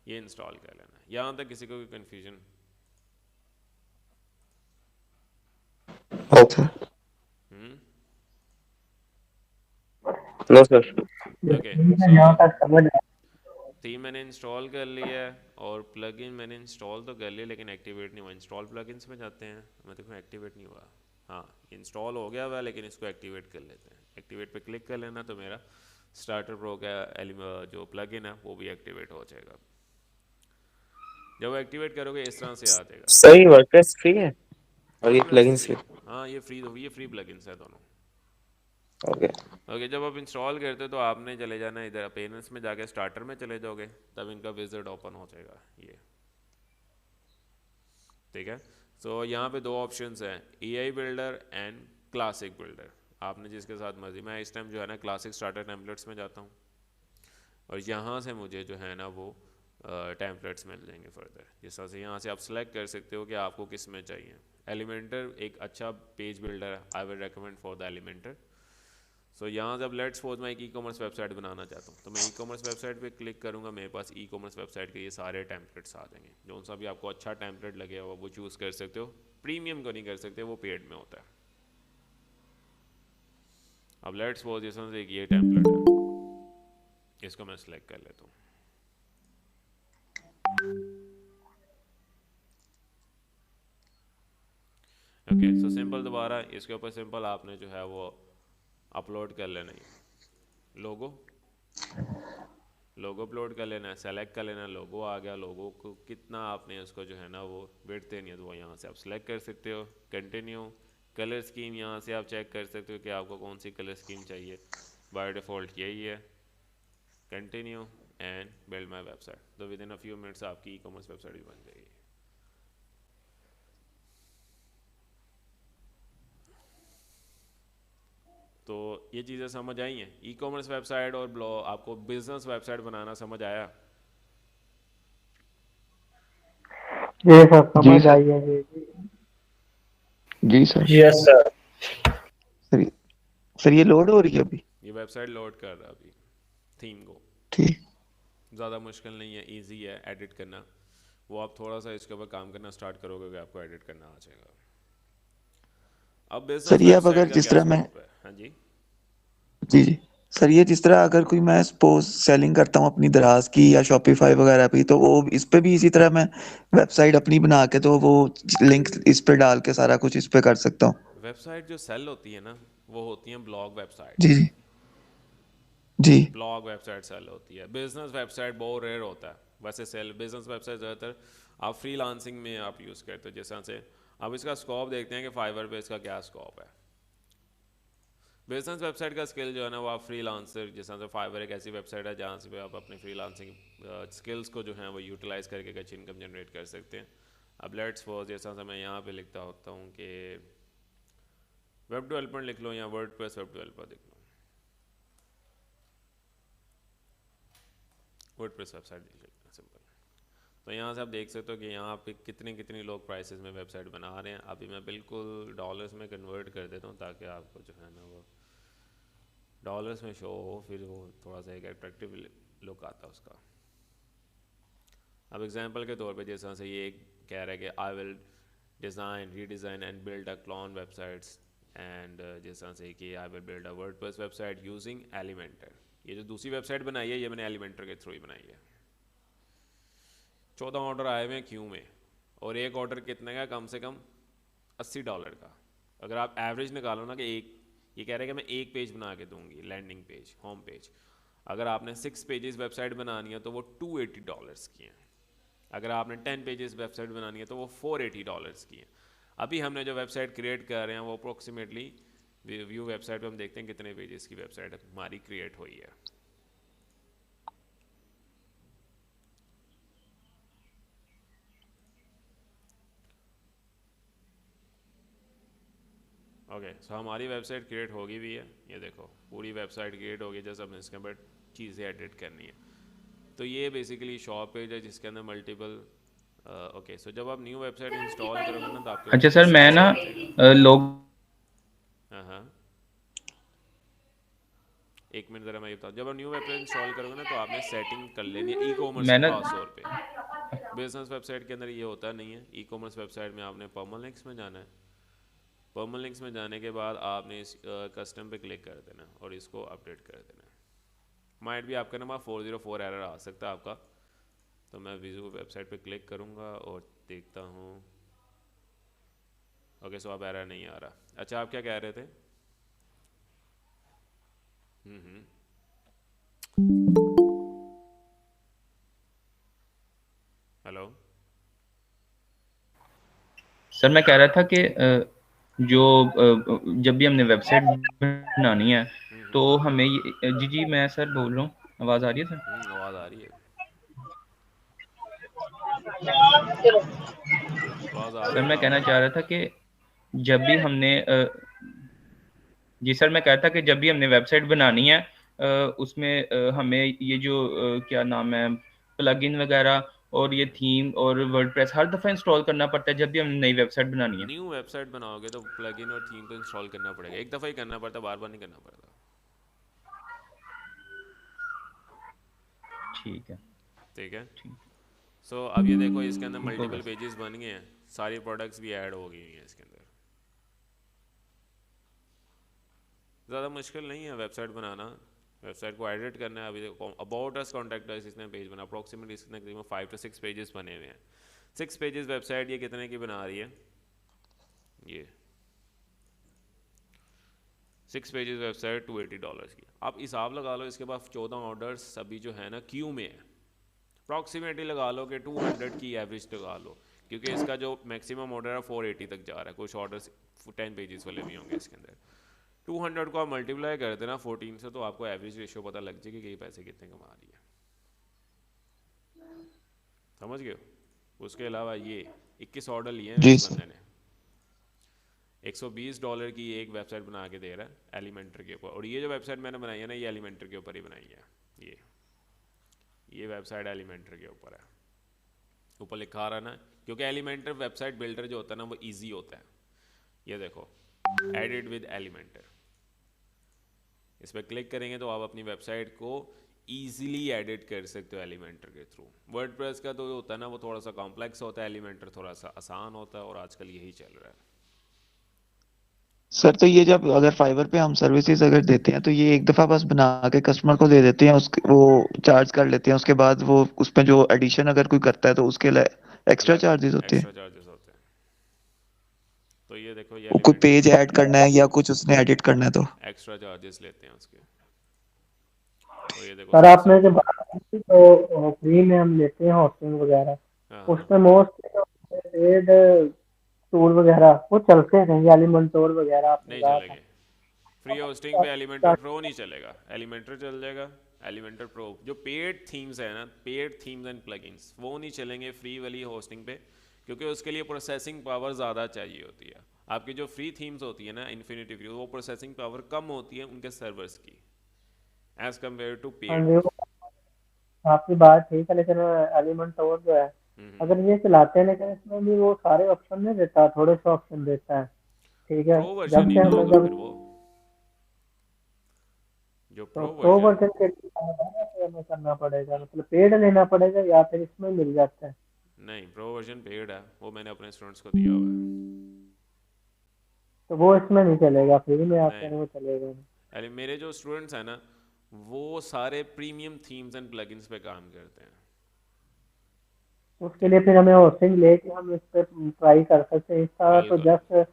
ये इंस्टॉल कर लेना है। यहाँ तक किसी को कोई कन्फ्यूजन? ओके। हम्म, नो सर। ओके। यहाँ सो तक समझ थीम मैंने इंस्टॉल कर लिया है और प्लगइन मैंने इंस्टॉल तो कर लिया लेकिन एक्टिवेट नहीं हुआ। इंस्टॉल प्लगइन्स में जाते हैं, मैं देखूँ एक्टिवेट नहीं हुआ। हाँ, इंस्टॉल हो गया हुआ लेकिन इसको एक्टिवेट कर लेते हैं। एक्टिवेट पे क्लिक कर लेना तो मेरा स्टार्टर प्रो का जो प्लगइन है वो भी एक्टिवेट हो जाएगा। जब एक्टिवेट करोगे इस तरह से आ जाएगा। सही वर्डप्रेस फ्री है और ये WordPress प्लगइन्स फ्री, फ्री। हाँ ये फ्री प्लगइन्स है दोनों। ओके। ओके, जब आप इंस्टॉल करते हो तो आपने चले जाना इधर अपेयरेंस में जाके स्टार्टर में चले जाओगे, तब इनका विज़ार्ड ओपन हो जाएगा ये। ठीक है, सो यहाँ पे दो ऑप्शंस हैं, AI builder and classic builder. आपने जिसके साथ मर्जी, मैं इस टाइम जो है ना क्लासिक स्टार्टर टेम्पलेट्स में जाता हूँ और यहाँ से मुझे जो है ना वो टेम्पलेट्स मिल जाएंगे फर्दर। जिस तरह से यहाँ से आप सेलेक्ट कर सकते हो कि आपको किस में चाहिए। एलिमेंटर एक अच्छा पेज बिल्डर है, I will recommend for the Elementor. So यहाँ जब लेट्स सपोज मैं एक ई कॉमर्स वेबसाइट बनाना चाहता हूँ तो मैं ई कॉमर्स वेबसाइट पे क्लिक करूँगा, मेरे पास ई कॉमर्स वेबसाइट के ये सारे टेम्पलेट्स आ जाएंगे। जो सा भी आपको अच्छा टेम्पलेट लगे हुआ वो चूज़ कर सकते हो। प्रीमियम को नहीं कर सकते, वो पेड में होता है। अब लेट्स सपोज जैसे एक ये टेम्पलेट है, इसको मैं सिलेक्ट कर लेता हूँ। ओके, सो सिंपल दोबारा इसके ऊपर सिंपल आपने जो है वो अपलोड कर लेना है लोगो अपलोड कर लेना है, सेलेक्ट कर लेना है, लोगो आ गया। लोगो को कितना आपने उसको जो है ना वो विड्थ देनी है तो वो यहाँ से आप सेलेक्ट कर सकते हो। कंटिन्यू। कलर स्कीम यहाँ से आप चेक कर सकते हो कि आपको कौन सी कलर स्कीम चाहिए, बाय डिफ़ॉल्ट यही है। Continue and build my website, तो within a few minutes आपकी ई कॉमर्स वेबसाइट भी बन जाएगी। तो ये चीज़ें समझ आई हैं, ई कॉमर्स वेबसाइट और ब्लॉग, आपको बिजनेस वेबसाइट बनाना समझ आया? ये सब जी समझ सर। आई है जी। जी sir. Yes sir. Sir sir ये लोड हो रही है अभी? ये वेबसाइट लोड कर रहा है अभी थीम को। ठीक। ज़्यादा मुश्किल नहीं है, इजी है एडिट करना। वो आप थोड़ा सा इसके ऊपर काम करना स्टार्ट करोगे कि आपको एडिट करना आ जाएगा। अब सर बिजनेस ये अब वेबसाइट अगर का जिस क्या तरह मैं, स्कोप है? हाँ जी। जी जी सर, ये जिस तरह अगर कोई मैं सपोज सेलिंग करता हूँ अपनी दराज की या शॉपिफाई वगैरह पे, तो वो इस पे भी इसी तरह मैं वेबसाइट अपनी बना के तो वो लिंक इस पे डाल के सारा कुछ इस पे कर सकता हूँ? वेबसाइट जो सेल होती है ना वो होती हैं ब्लॉग जी वेबसाइट्स। जी जी। ब्लॉग वेबसाइट सेल होती है, बिजनेस वेबसाइट बहुत रेयर होता है। वैसे सेल बिजनेस वेबसाइट ज़्यादातर आप फ्रीलांसिंग में आप यूज़ करते हो। जैसे से अब इसका स्कोप देखते हैं कि फाइवर पे इसका क्या स्कोप है। बिजनेस वेबसाइट का स्किल जो है ना वो आप फ्रीलांसर, जैसे से फाइवर एक ऐसी वेबसाइट है जहाँ से आप अपने फ्रीलांसिंग स्किल्स को जो है वो यूटिलाइज़ करके कुछ इनकम जनरेट कर सकते हैं। अब लेट्स सपोज जैसा से मैं यहाँ पे लिखता होता हूँ कि वेब डेवलपमेंट लिख लो या वर्डप्रेस वेब डेवलपर लिख लो, वर्डप्रेस वेबसाइट लिख सिंपल। तो यहाँ से आप देख सकते हो कि यहाँ पे कितने कितने लोग प्राइसेस में वेबसाइट बना रहे हैं। अभी मैं बिल्कुल डॉलर्स में कन्वर्ट कर देता हूँ ताकि आपको जो है ना वो डॉलर्स में शो हो, फिर वो थोड़ा सा एक अट्रैक्टिव लुक आता है उसका। अब एग्जांपल के तौर पे जैसा से ये कह रहा है कि I will design redesign and build a clone websites and जैसा से कि I will build a WordPress website using Elementor. ये जो दूसरी वेबसाइट बनाई है ये मैंने एलिमेंटर के थ्रू ही बनाई है। 14 ऑर्डर आए हुए हैं क्यू में और एक ऑर्डर कितने का? कम से कम $80 का। अगर आप एवरेज निकालो ना कि एक, ये कह रहे हैं कि मैं एक पेज बना के दूंगी, लैंडिंग पेज, होम पेज। अगर आपने 6 पेजेस वेबसाइट बनानी है तो वो $280 की है। अगर आपने 10 पेजेस वेबसाइट बनानी है तो वो $480 की है। अभी हमने जो वेबसाइट क्रिएट कर रहे हैं वो अप्रोक्सीमेटली व्यू वेबसाइट पे हम देखते हैं कितने पेजेस की वेबसाइट हमारी क्रिएट हुई है। ओके, सो हमारी वेबसाइट क्रिएट होगी भी है, ये देखो पूरी वेबसाइट क्रिएट होगी, जैसे हमने इसके ऊपर चीज़ें एडिट करनी है। तो ये बेसिकली शॉप पेज है जिसके अंदर मल्टीपल ओके। सो जब आप न्यू वेबसाइट इंस्टॉल करोगे ना तो आपके अच्छा पास सर, इस मैं तरह से ना आ जाएगा। लोग हाँ हाँ, एक मिनट ज़रा मैं ये बताऊँ। जब आप न्यू वेबसाइट इंस्टॉल करोगे ना तो आपने सेटिंग कर लेनी है ई कॉमर्स मैं की ना खास तौर पे। बिजनेस वेबसाइट के अंदर ये होता नहीं है। ई कॉमर्स वेबसाइट में आपने परमालिंक्स में जाना है। परमालिंक्स में जाने के बाद आपने इस कस्टम पे क्लिक कर देना है और इसको अपडेट कर देना है। माइट भी आपका नंबर 404 एरर आ सकता है आपका। तो मैं विजू वेबसाइट पे क्लिक करूँगा और देखता हूँ। ओके, सो अब एरर नहीं आ रहा। अच्छा, आप क्या कह रहे थे? हेलो। सर मैं कह रहा था कि जब भी हमने वेबसाइट बनानी है तो हमें जी जी मैं सर बोल रहा हूँ, आवाज़ आ रही है सर? आवाज़ आ रही है, आवाज़ आ रही सर है, मैं आप कहना बोलो। चाह रहा था कि जब भी हमने जी सर मैं कह रहा था कि जब भी हमने वेबसाइट बनानी है उसमें हमें ये जो क्या नाम है, प्लगइन वगैरह और ये थीम और वर्डप्रेस हर दफ़ा इंस्टॉल करना पड़ता है जब भी हमने नई वेबसाइट बनानी है। न्यू वेबसाइट बनाओगे तो प्लगइन और थीम तो इंस्टॉल करना पड़ेगा, एक दफ़ा ही करना पड़ता, बार बार नहीं करना पड़ता। ठीक है। ठीक है। ठीक। सो अब ये देखो इसके अंदर हो मल्टीपल गया। पेजेस बन गए हैं, सारी प्रोडक्ट्स भी ऐड हो गई हैं इसके अंदर। ज़्यादा मुश्किल नहीं है वेबसाइट बनाना। वेबसाइट को एडिट करना है। अभी देखो अबाउट अस, कॉन्टैक्ट अस, इसने पेज बना, अप्रॉक्सीमेटली इसने करीबन 5 to 6 पेजेस बने हुए हैं। 6 पेजेस वेबसाइट ये कितने की बना रही है? ये 6 पेजेस वेबसाइट $280 की। आप हिसाब लगा लो, इसके बाद 14 ऑर्डर्स अभी जो है ना क्यू में है। अप्रॉक्सीमेटली लगा लो कि 200 की एवरेज लगा लो, क्योंकि इसका जो मैक्सिमम ऑर्डर है 480 तक जा रहा है। कुछ ऑर्डर्स 10 पेजेस वाले भी होंगे इसके अंदर। 200 को आप मल्टीप्लाई कर देना 14 से तो आपको एवरेज रेशियो पता लग जाएगी कि ये पैसे कितने कमा रही है। समझ गए? उसके अलावा ये 21 ऑर्डर लिए हैं जी इस सर। बंदे ने। $120 की एक वेबसाइट बना के दे रहा है एलिमेंटर के ऊपर। और ये जो वेबसाइट मैंने बनाई है ना, ये एलिमेंटर के ऊपर ही बनाई है। ये वेबसाइट एलिमेंटर के ऊपर है, ऊपर लिखा आ रहा ना, क्योंकि एलिमेंटर वेबसाइट बिल्डर जो होता है ना वो ईजी होता है। ये देखो एडिट विद एलिमेंटर, इस पर क्लिक करेंगे तो आप अपनी वेबसाइट को ईजिली एडिट कर सकते हो एलिमेंटर के थ्रू। वर्डप्रेस का तो जो होता है ना वो थोड़ा सा कॉम्प्लेक्स होता है, एलिमेंटर थोड़ा सा आसान होता है, और आजकल यही चल रहा है। सर तो ये जब अगर फाइवर पे हम सर्विसेज अगर देते हैं तो ये एक दफा बस बना के कस्टमर को दे देते हैं, उसके वो चार्ज कर लेते हैं, उसके बाद वो उसमें जो एडिशन अगर कोई करता है तो उसके लिए एक्स्ट्रा अलग चार्जेस होते हैं? एक्स्ट्रा चार्जेस होते हैं। तो ये देखो ये कोई एलिमेंटर पेज ऐड करना है या कुछ उसने एडिट करना है तो? एक्स्ट्रा चार्जेस लेते हैं उसके। तो ये देखो सर सबसे आपने जो ऊपर। बात की थी, तो फ्री में हम लेते हैं होस्टिंग वगैरह, हाँ हाँ, उसमें मोस्ट पेड टूल वगैरह वो चलते हैं, एलिमेंटोर वगैरह आपने नहीं कहा था। चलेंगे। फ्री होस्टिंग पे एलिमेंटर प्रो नहीं चलेगा, एलिमेंटर चल जाएगा। एलिमेंटर प्रो जो पेड थीम्स है ना, पेड थीम्स एंड प्लगइन्स, वो नहीं चलेंगे फ्री वाली होस्टिंग पे, क्योंकि उसके लिए प्रोसेसिंग पावर ज़्यादा चाहिए होती है। आपकी जो फ्री थीम्स होती है ना इन्फिनिटी व्यू, वो प्रोसेसिंग पावर कम होती है उनके सर्वर्स की एज़ कम्पेयर टू हाँ पेड। जी, वो आपकी बात ठीक है, लेकिन एलिमेंटोर जो है अगर ये चलाते हैं, लेकिन इसमें भी वो सारे ऑप्शन नहीं देता, थोड़े से ऑप्शन देता है। ठीक है, प्रो वर्जन जब ही से ना हमें होगा जब फिर वो, जो तो प्रो प्रो वर्जन। वर्जन के लिए हमें करना पड़ेगा, मतलब पेड लेना पड़ेगा या फिर इसमें मिल जाता है? नहीं, प्रो वर्जन पेड है, वो मैंने अपने स्टूडेंट्स को दिया हुआ है। तो वो इसमें नहीं चलेगा, फ्री में आप कह नहीं, रहे हैं वो चलेगा नहीं। अरे मेरे जो स्टूडेंट्स हैं ना वो सारे प्रीमियम थीम्स एंड प्लगइन्स पे काम करते हैं। उसके लिए ठीक है, फिर हमें होस्टिंग लेके हम इस पे ट्राई कर सकते हैं। इसका तो बिल्कुल। जस्ट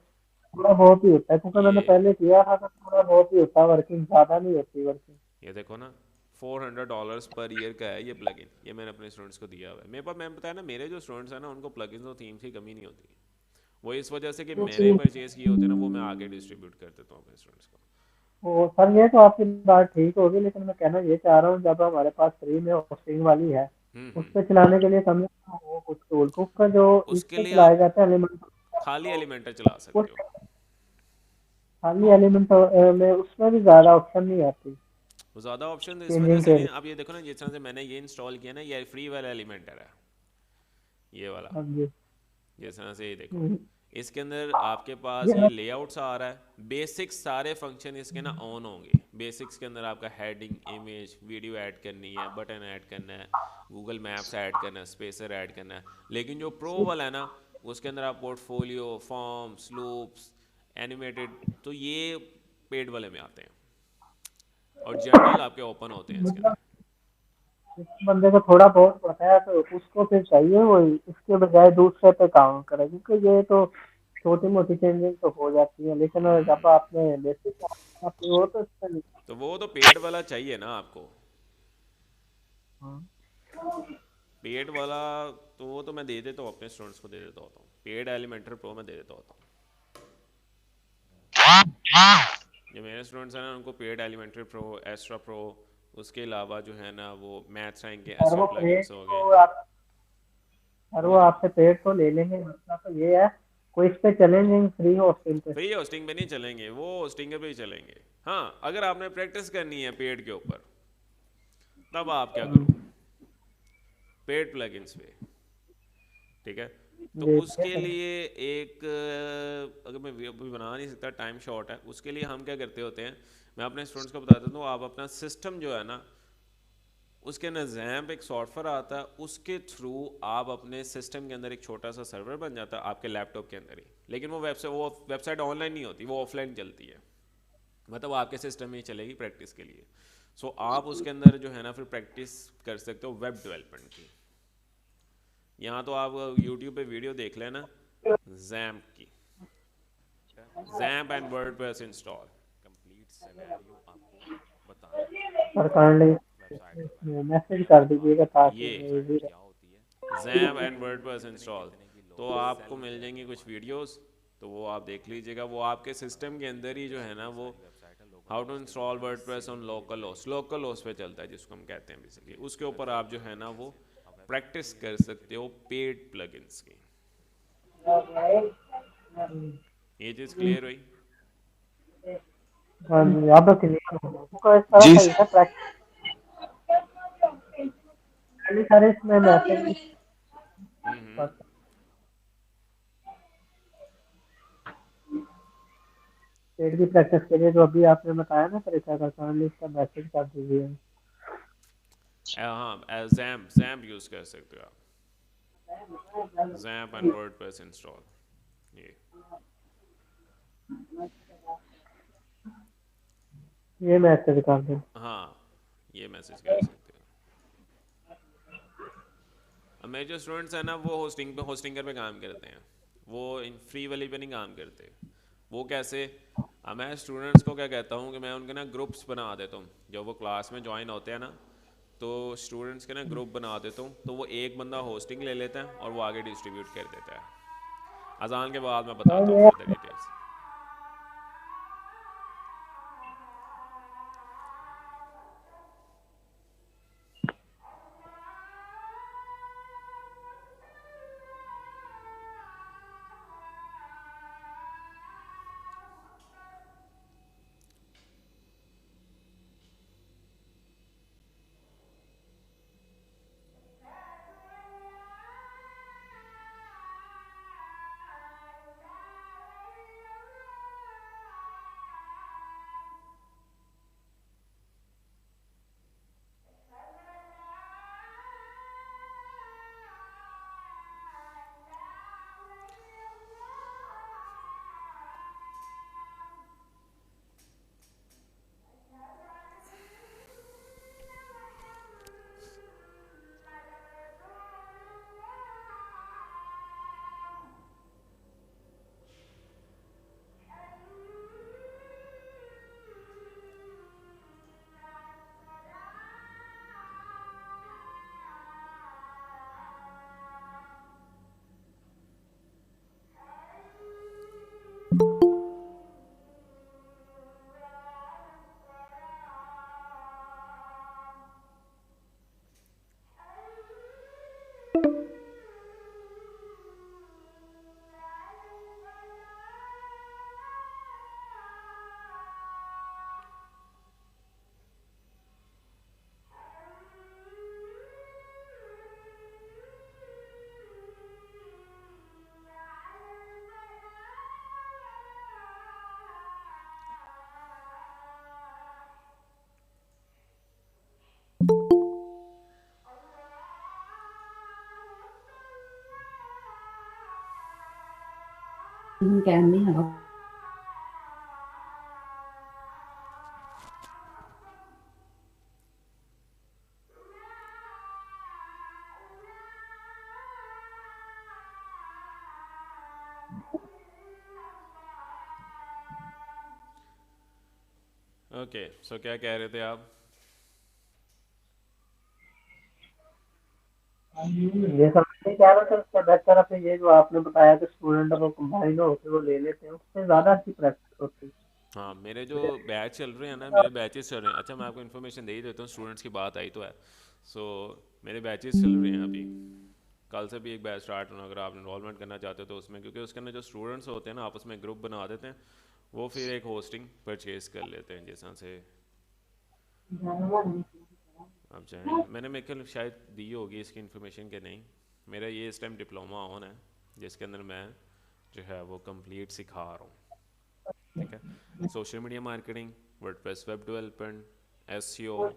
थोड़ा बहुत ही होता है, क्योंकि ये मैंने पहले किया था तो थोड़ा बहुत ही होता है वर्किंग, ज़्यादा नहीं होती वर्किंग। ये देखो ना, $400 पर ईयर का है ये प्लगइन। ये मैंने अपने स्टूडेंट्स को दिया हुआ है। मेरे पास, मैं बताया ना, मेरे जो स्टूडेंट्स हैं ना उनको प्लगइन्स और थीम्स की कमी नहीं होती। वो इस वजह से कि मैंने क्योंकि परचेज़ किए होते हैं ना, वो मैं आगे डिस्ट्रीब्यूट कर देता हूँ अपने स्टूडेंट्स को। वो सर ये तो आपकी बात ठीक होगी, लेकिन मैं कहना ये चाह रहा हूँ, जब हमारे पास फ्री में होस्टिंग वाली है, उस पे चलाने के लिए कम से कम वो कुछ टूल कुक का जो इस उसके पे लिए चलाया आप जाता है एलिमेंट, खाली एलिमेंटर चला उस सकते हो। खाली एलिमेंट में उसमें भी ज्यादा ऑप्शन नहीं आती वो ज़्यादा ऑप्शन इस वजह चेंजिंग से के नहीं। लिए। अब ये देखो ना, जिस तरह से मैंने ये इंस्टॉल किया ना, ये फ्री वाला एलिमेंटर है, ये वाला। हाँ जी। जिस तरह से ये देखो, हम्म, इसके अंदर आपके पास ये ये लेआउट्स आ रहा है, बेसिक्स सारे फंक्शन इसके ना ऑन होंगे। बेसिक्स के अंदर आपका हेडिंग, इमेज, वीडियो ऐड करनी है, बटन ऐड करना है, गूगल मैप्स ऐड करना है, स्पेसर ऐड करना है। लेकिन जो प्रो वाला है ना, उसके अंदर आप पोर्टफोलियो, फॉर्म्स, लूप्स, एनिमेटेड, तो ये पेड वाले में आते हैं, और जनरल आपके ओपन होते हैं इसके मतलब अंदर। जिस बंदे को थोड़ा बहुत पता है तो उसको फिर चाहिए वो इसके बजाय दूसरे पे काम करे, क्योंकि ये तो छोटी मोटी चेंजिंग तो हो जाती है, लेकिन जब आपने बेसिक आपने वो तो इसका नहीं। तो वो तो पेड वाला चाहिए ना आपको, हाँ। पेड वाला। तो वो तो मैं दे देता हूँ, अपने स्टूडेंट्स को दे देता होता हूँ, पेड एलिमेंटर प्रो मैं दे देता होता हूँ। जो मेरे स्टूडेंट्स हैं ना, उनको paid Elementor pro, Astra pro, उसके अलावा जो है ना वो मैथ्स आएंगे, और एस्ट्रा वो पेड़ प्लगइन्स हो गए। तो आप और वो आपसे पेड़ तो ले लेंगे, मतलब तो ये है कोई इस पे चैलेंजिंग फ्री होस्टिंग पे। फ्री होस्टिंग पे नहीं चलेंगे, वो होस्टिंग पे ही चलेंगे। हाँ, अगर आपने प्रैक्टिस करनी है पेड के ऊपर, तब आप क्या करो, पेड प्लगइन्स पे, ठीक है। तो देखिए उसके फिर। लिए एक अगर मैं अभी बना नहीं सकता, टाइम शॉर्ट है, उसके लिए हम क्या करते होते हैं, मैं अपने स्टूडेंट्स को बता देता हूँ। आप अपना सिस्टम जो है ना, उसके अंदर जैम्प एक सॉफ्टवेयर आता है, उसके थ्रू आप अपने सिस्टम के अंदर एक छोटा सा सर्वर बन जाता है आपके लैपटॉप के अंदर ही। लेकिन वो वेबसाइट ऑनलाइन नहीं होती, वो ऑफलाइन चलती है, मतलब आपके सिस्टम में ही चलेगी प्रैक्टिस के लिए। सो आप उसके अंदर जो है ना फिर प्रैक्टिस कर सकते हो वेब डेवलपमेंट की। यहाँ तो आप यूट्यूब पे वीडियो देख लेना जैम्प की, XAMPP and WordPress install, complete scenario आपको बताना है और काइंडली वेबसाइट के बारे मैसेज कर में। दीजिएगा हाँ, ताकि ये मैं भी। जैम्प एंड वर्डप्रेस इंस्टॉल, तो आपको मिल जाएंगी कुछ वीडियोस, तो वो आप देख लीजिएगा। वो आपके सिस्टम के अंदर ही जो है ना वो how to install WordPress on localhost पे चलता है, जिसको हम कहते हैं बेसिकली। उसके ऊपर आप जो है ना वो प्रैक्टिस कर सकते हो पेड प्लगइन्स की। ये चीज़ क्लियर हुई? हाँ जी, अब क्लियर हो गया। तो इस तरह जी सही है प्रैक्टिस सारे इसमें मैसेज हम्म। पेड़ की प्रैक्टिस के लिए जो अभी आपने बताया ना तरीका का, काइंडली इसका मैसेज कर दीजिए। हाँ, जैम्प जैम्प यूज़ कर सकते हो आप, जैम्प एंड वर्डप्रेस इंस्टॉल, ये। ये मैसेज कर दें। हाँ, ये मैसेज कर सकते हो। अब मेरे जो स्टूडेंट्स हैं ना वो होस्टिंगर पे काम करते हैं, वो इन फ्री वाली पे नहीं काम करते। वो कैसे? अब मैं स्टूडेंट्स को क्या कहता हूँ कि मैं उनके ना ग्रुप्स बना देता हूँ, जब वो क्लास में ज्वाइन होते हैं ना, तो स्टूडेंट्स के ना ग्रुप बना देता हूँ, तो वो एक बंदा होस्टिंग ले लेता है और वो आगे डिस्ट्रीब्यूट कर देता है। अजान के बाद मैं हाँ बताता हूँ ये फर्दर डिटेल्स। ओके, सो क्या कह रहे थे आप? ये सब नहीं कह रहा था, उससे बेहतर है ये जो आपने बताया कि स्टूडेंट अगर कंबाइन होते वो ले लेते हैं, उससे ज़्यादा अच्छी प्रैक्टिस होती है। हाँ, मेरे जो बैच चल रहे हैं ना, मेरे बैचेस चल रहे हैं। अच्छा, मैं आपको इन्फॉर्मेशन दे ही देता हूँ, स्टूडेंट्स की बात आई तो है। सो मेरे बैचेस चल रहे हैं अभी। कल से भी एक बैच स्टार्ट होना, अगर आप इन्वॉल्वमेंट करना चाहते हो तो उसमें, क्योंकि उसके अंदर जो स्टूडेंट्स होते हैं ना, आपस में ग्रुप बना देते हैं, वो फिर एक होस्टिंग परचेज कर लेते हैं। जैसा से आप चाहें, मैंने मेरे ख्याल शायद दी होगी इसकी इन्फॉर्मेशन के नहीं। मेरा ये इस टाइम डिप्लोमा ऑन है, जिसके अंदर मैं जो है वो कंप्लीट सिखा रहा हूँ। ठीक है, social media marketing, WordPress web development, SEO,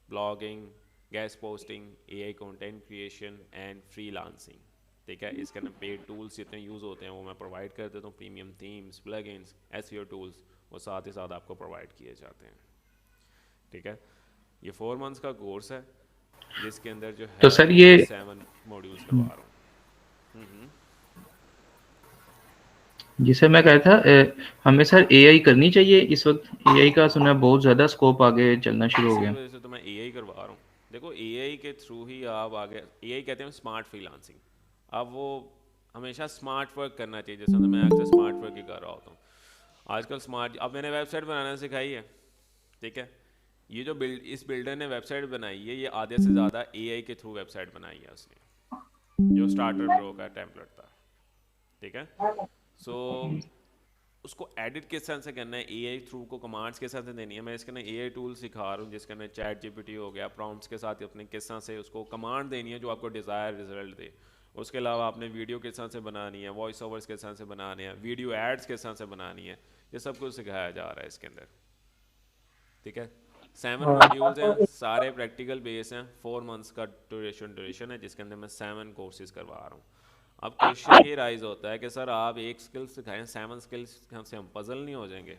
blogging, guest posting, AI content creation and freelancing. ठीक है, इसके अंदर पेड टूल्स जितने यूज़ होते हैं वो मैं प्रोवाइड कर देता हूँ। Premium themes, plugins, SEO tools, वो साथ ही साथ आपको प्रोवाइड किए जाते हैं। ठीक है, ये 4 मंथ्स का कोर्स है, जिसके अंदर जो तो है सर वो ये मैं 7 मॉड्यूल्स करवा रहा हूँ। जिसे मैं कहा था हमें सर एआई करनी चाहिए इस वक्त। एआई का सुना बहुत ज़्यादा स्कोप आगे चलना शुरू हो इसी गया। वजह से तो मैं एआई करवा रहा हूँ। देखो, एआई के थ्रू ही आप आगे, एआई कहते हैं स्मार्ट फ्रीलांसिंग। अब वो हमेशा स्मार्ट वर्क करना चाहिए, जैसे मैं अक्सर स्मार्ट वर्क ही कर रहा होता हूँ आजकल। स्मार्ट, अब मैंने वेबसाइट बनाना सिखाई है। ठीक है, ये जो इस बिल्डर ने वेबसाइट बनाई है, ये आधे से ज़्यादा एआई के थ्रू वेबसाइट बनाई है उसने, जो स्टार्टर प्रो का टेम्पलेट था। ठीक है, सो उसको एडिट किस तरह से करना है, एआई थ्रू को कमांड्स किस तरह से देनी है, मैं इसके अंदर एआई टूल सिखा रहा हूँ, जिसके अंदर चैट जीपीटी हो गया, प्रॉम्प्ट्स के साथ अपने किस तरह से उसको कमांड देनी है जो आपको डिज़ायर रिजल्ट दे। उसके अलावा आपने वीडियो किस तरह से बनानी है, वॉइस ओवर्स किस तरह से बनाने हैं, वीडियो एड्स किस तरह से बनानी है, ये सब कुछ सिखाया जा रहा है इसके अंदर। ठीक है, 7 हाँ मॉड्यूल्स हैं, तो सारे प्रैक्टिकल बेस हैं। 4 मंथ्स का ड्यूरेशन है, जिसके अंदर मैं 7 कोर्सेज करवा रहा हूँ। अब क्वेश्चन ये राइज होता है कि सर आप एक स्किल सिखाएं, 7 स्किल्स से हम पजल नहीं हो जाएंगे?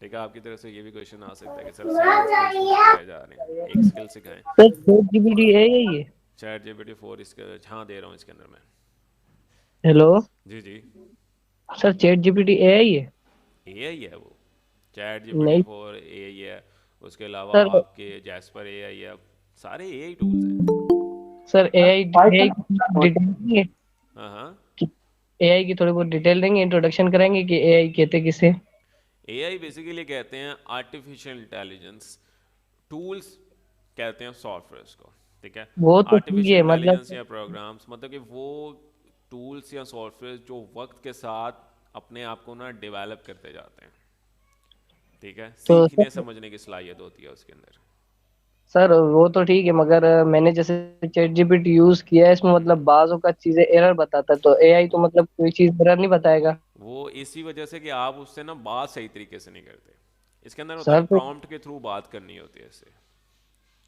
ठीक है, आपकी तरफ से ये भी क्वेश्चन आ सकता है कि सर 7 स्किल्स क्यों सिखाए जा रहे हैं, एक स्किल सिखाएं। सर चैट जीपीटी है ये? चैट जीपीटी 4 इसके, हाँ दे रहा हूँ इसके अंदर मैं। हेलो जी जी, सर, चैट जीपीटी है ये? एआई है वो। चैट जीपीटी नहीं 4 एआई है, उसके अलावा सर। आपके जैस्पर एआई है, सारे एआई टूल्स हैं। सर एआई पाइथन डिटेल देंगे? हाँ हाँ, एआई की थोड़ी बहुत डिटेल देंगे, इंट्रोडक्शन कराएंगे कि एआई कहते किसे? एआई बेसिकली कहते हैं आर्टिफिशियल इंटेलिजेंस टूल्स, कहते हैं सॉफ्टवेयर को। ठीक है, वो तो ठीक आर्टिफिशियल है, इंटेलिजेंस मतलब या प्रोग्राम्स, मतलब कि वो टूल्स या सॉफ्टवेयर जो वक्त के साथ अपने आप को ना डेवलप करते जाते हैं। ठीक है, तो सीखने समझने की सलाहियत होती है उसके अंदर। सर वो तो ठीक है, मगर मैंने जैसे चैट जीपीटी यूज किया है, इसमें मतलब बाजों का चीजें एरर बताता है, तो एआई तो मतलब कोई चीज एरर नहीं बताएगा? वो इसी वजह से कि आप उससे ना बात सही तरीके से नहीं करते। इसके अंदर होता है सर ना, तो प्रॉम्प्ट के थ्रू बात करनी होती है इससे।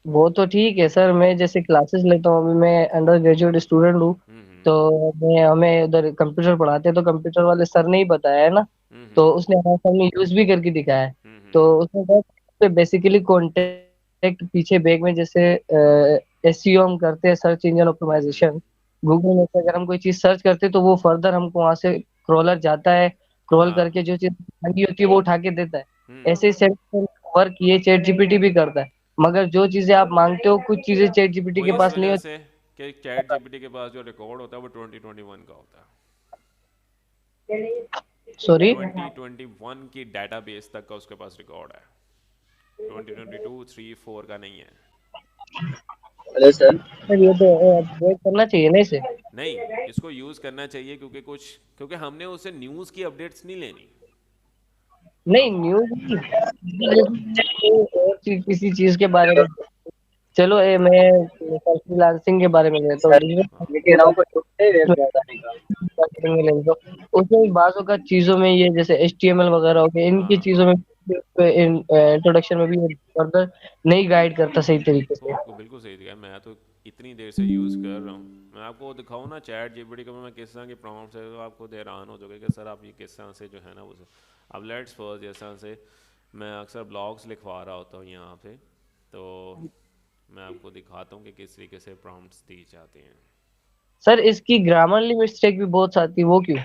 वो तो ठीक है सर, मैं जैसे क्लासेस लेता हूँ, अभी मैं अंडर ग्रेजुएट स्टूडेंट हूँ, हम्म तो मैं हमें उधर कंप्यूटर पढ़ाते हैं, तो कंप्यूटर वाले सर ने ही बताया है ना, हम्म तो हम्म उसने हमारे सामने यूज भी करके दिखाया है। तो हम्म उसने कहा बेसिकली कॉन्टेक्ट पीछे बैग में जैसे एसईओ हम करते हैं, सर्च इंजन हम्म ऑप्टिमाइजेशन, गूगल में से अगर हम कोई चीज सर्च करते हैं तो वो फर्दर हमको वहां से क्रॉलर जाता है, क्रॉल हाँ, करके जो चीज मांगी होती है वो उठा के देता है। हम्म, ऐसे ही वर्क ये चैट जीपीटी भी करता है, मगर जो चीजें आप मांगते हो कुछ चीजें चैट जीपीटी वो के इस पास नहीं वजह होती। से कि चैट जीपीटी के पास जो रिकॉर्ड होता है वो 2021 का होता है। सॉरी? 2021 की डेटाबेस तक का उसके पास रिकॉर्ड है, 2022 3 4 का नहीं है। Hello sir. सर ये तो अपडेट करना चाहिए ना इसे? नहीं, इसको यूज़ करना चाहिए, क्योंकि हमने उससे न्यूज़ की अपडेट्स नहीं लेनी। नहीं, हम न्यूज नहीं, और किसी चीज के बारे में। चलो मैं फ्रीलांसिंग के बारे में लेता हूँ, सर हाँ ये कह रहा हूँ कोई छुट्टे वेब बताने का। मार्केटिंग में लेता हूँ, उसमें भी बाजू का चीजों में ये जैसे एचटीएमएल वगैरह हो गया, इनकी हाँ, चीजों में इंट्रोडक्शन में भी फर्दर नहीं गाइड करता सही तरीके से। वो बिल्कुल सही दिया। मैं तो इतनी देर से यूज़ कर रहा हूँ, मैं आपको दिखाऊँ ना चैट जीपीटी को मैं किस तरह की प्रॉम्प्ट्स है तो आप खुद हैरान हो जाओगे कि सर आप ये किस तरह से जो है ना वो अब लेट्स सपोज जैसा से मैं अक्सर ब्लॉग्स लिखवा रहा होता हूँ यहाँ पे, तो मैं आपको दिखाता हूँ कि किस तरीके से प्रॉम्प्ट्स दी जाती हैं। सर इसकी ग्रामरली मिस्टेक भी बहुत आती है, वो क्यों?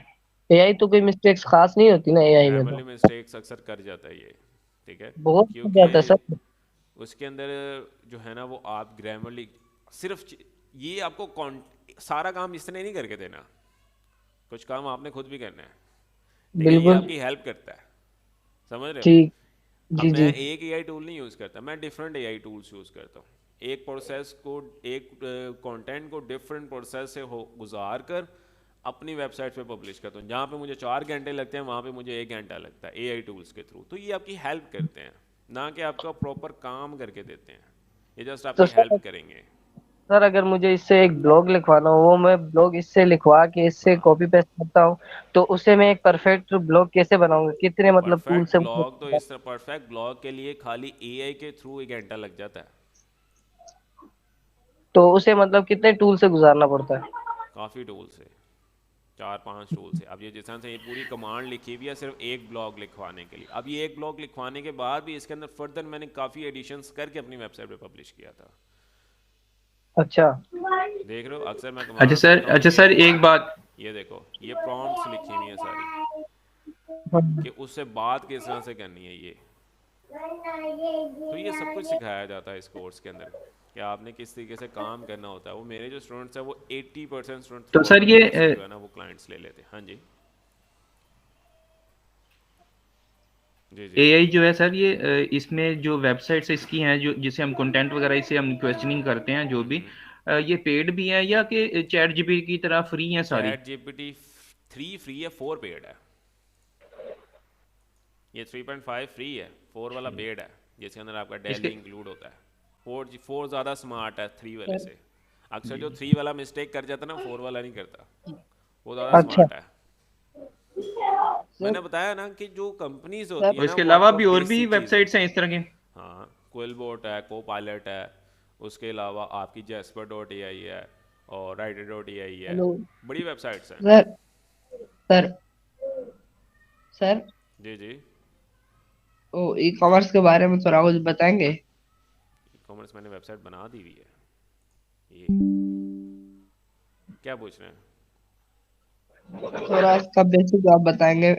एआई तो कोई मिस्टेक्स खास नहीं होती ना एआई में, ग्रामरली तो मिस्टेक्स अक्सर कर जाता है ये, ठीक है, बहुत हो क्योंकि जाता है सर। उसके अंदर जो है ना वो आप ग्रामरली सिर्फ ये आपको सारा काम इसने नहीं करके देना, कुछ काम आपने खुद भी करना है, ठीक है, ये बिल्कुल आपकी हेल्प करता है, समझ रहे हो। ठीक। अब जी मैं जी। एक एआई टूल नहीं यूज़ करता, मैं डिफरेंट एआई टूल्स यूज़ करता हूँ। एक प्रोसेस को, एक कंटेंट को डिफरेंट प्रोसेस से हो गुजार कर अपनी वेबसाइट पे पब्लिश करता हूँ। जहाँ पे मुझे 4 घंटे लगते हैं वहाँ पे मुझे 1 घंटा लगता है एआई टूल्स के थ्रू। तो ये आपकी हेल्प करते हैं, ना कि आपका प्रॉपर काम करके देते हैं, ये जस्ट तो आपकी हेल्प करेंगे। सर अगर मुझे इससे एक ब्लॉग लिखवाना हो, वो मैं ब्लॉग इससे लिखवा के इससे हाँ, कॉपी पेस्ट करता हूँ, तो उसे मैं एक परफेक्ट ब्लॉग कैसे बनाऊंगा? कितने मतलब टूल परफेक्ट से? ब्लॉग तो इस तरह परफेक्ट ब्लॉग के लिए खाली एआई के थ्रू 1 घंटा लग जाता है। तो उसे मतलब कितने टूल से गुजारना पड़ता है? काफ़ी टूल्स है, 4-5 टूल्स है। अब ये जिस तरह से ये पूरी कमांड लिखी हुई है सिर्फ एक ब्लॉग लिखवाने के लिए। अब ये एक ब्लॉग लिखवाने के बाद भी इसके अंदर फर्दर मैंने काफ़ी एडिशंस करके अपनी वेबसाइट पे पब्लिश किया था। अच्छा देख रहे हो, अक्सर मैं अच्छा कमांड सर, देता हूँ अच्छा कि सर एक बात। ये देखो ये प्रॉम्प्ट्स लिखी हुई है सारी हाँ। कि उससे बात किस तरह से करनी है ये, तो ये सब कुछ सिखाया जाता है इस कोर्स के अंदर कि आपने किस तरीके से काम करना होता है। वो मेरे जो स्टूडेंट्स हैं वो 80% स्टूडेंट तो थ्रू आउट सर द ये यूनिवर्सिटी जो है ना वो क्लाइंट्स ले लेते हैं। हाँ जी जी जी एआई जो है सर, ये इसमें जो वेबसाइट्स इसकी हैं, जो जिसे हम कंटेंट वगैरह इसे हम क्वेश्चनिंग करते हैं जो भी, ये पेड भी है या कि चैट जीपीटी की तरह फ्री हैं सारी? चैट जीपीटी 3 फ्री है, 4 पेड है। ये 3.5 फ्री है, 4 वाला पेड है जिसके अंदर आपका डेली इसके इंक्लूड होता है। 4 ज़्यादा स्मार्ट है 3 वाले सर से। अक्सर जी जो 3 वाला मिस्टेक कर जाता है ना 4 वाला नहीं करता, वो ज़्यादा अच्छा स्मार्ट है। सर। मैंने बताया ना कि जो कंपनीज सर होती है और ना इसके वो अलावा आपको भी और भी बेसिक चीज़ें, वेबसाइट्स हैं इस तरह के? हाँ क्विलबोट है, को पायलट है, उसके अलावा आपकी jasper.ai है और writer.ai है, हेलो बड़ी वेबसाइट्स हैं। सर। सर सर जी जी। ओ ई कॉमर्स के बारे में थोड़ा कुछ बताएंगे? ई कॉमर्स मैंने वेबसाइट बना दी हुई है ये, क्या पूछ रहे हैं। थोड़ा इसका बेसिक आप बताएंगे?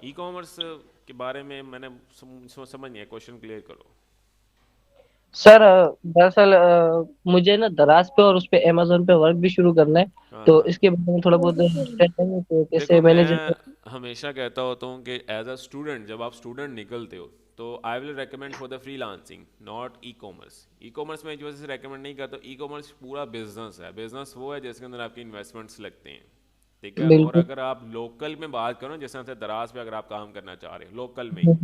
ई कॉमर्स के बारे में मैंने समझ नहीं है, क्वेश्चन क्लियर करो। सर दरअसल मुझे ना दराज पे और उस पे अमेजोन पे वर्क भी शुरू करना है, हाँ तो हाँ, इसके बारे में थोड़ा बहुत बताएंगे तो देखो कैसे मैनेज? मैं हमेशा कहता होता हूँ कि एज अ स्टूडेंट जब आप स्टूडेंट निकलते हो तो I will recommend for the freelancing not e commerce. E commerce में इस वजह से रेकमेंड नहीं करता, ई कॉमर्स पूरा बिजनेस है। बिजनेस वो है जिसके अंदर आपकी इन्वेस्टमेंट्स लगते हैं, ठीक है। और बिल्कुल। अगर आप लोकल में बात करो, जैसे से दराज पे अगर आप काम करना चाह रहे हो लोकल में ही,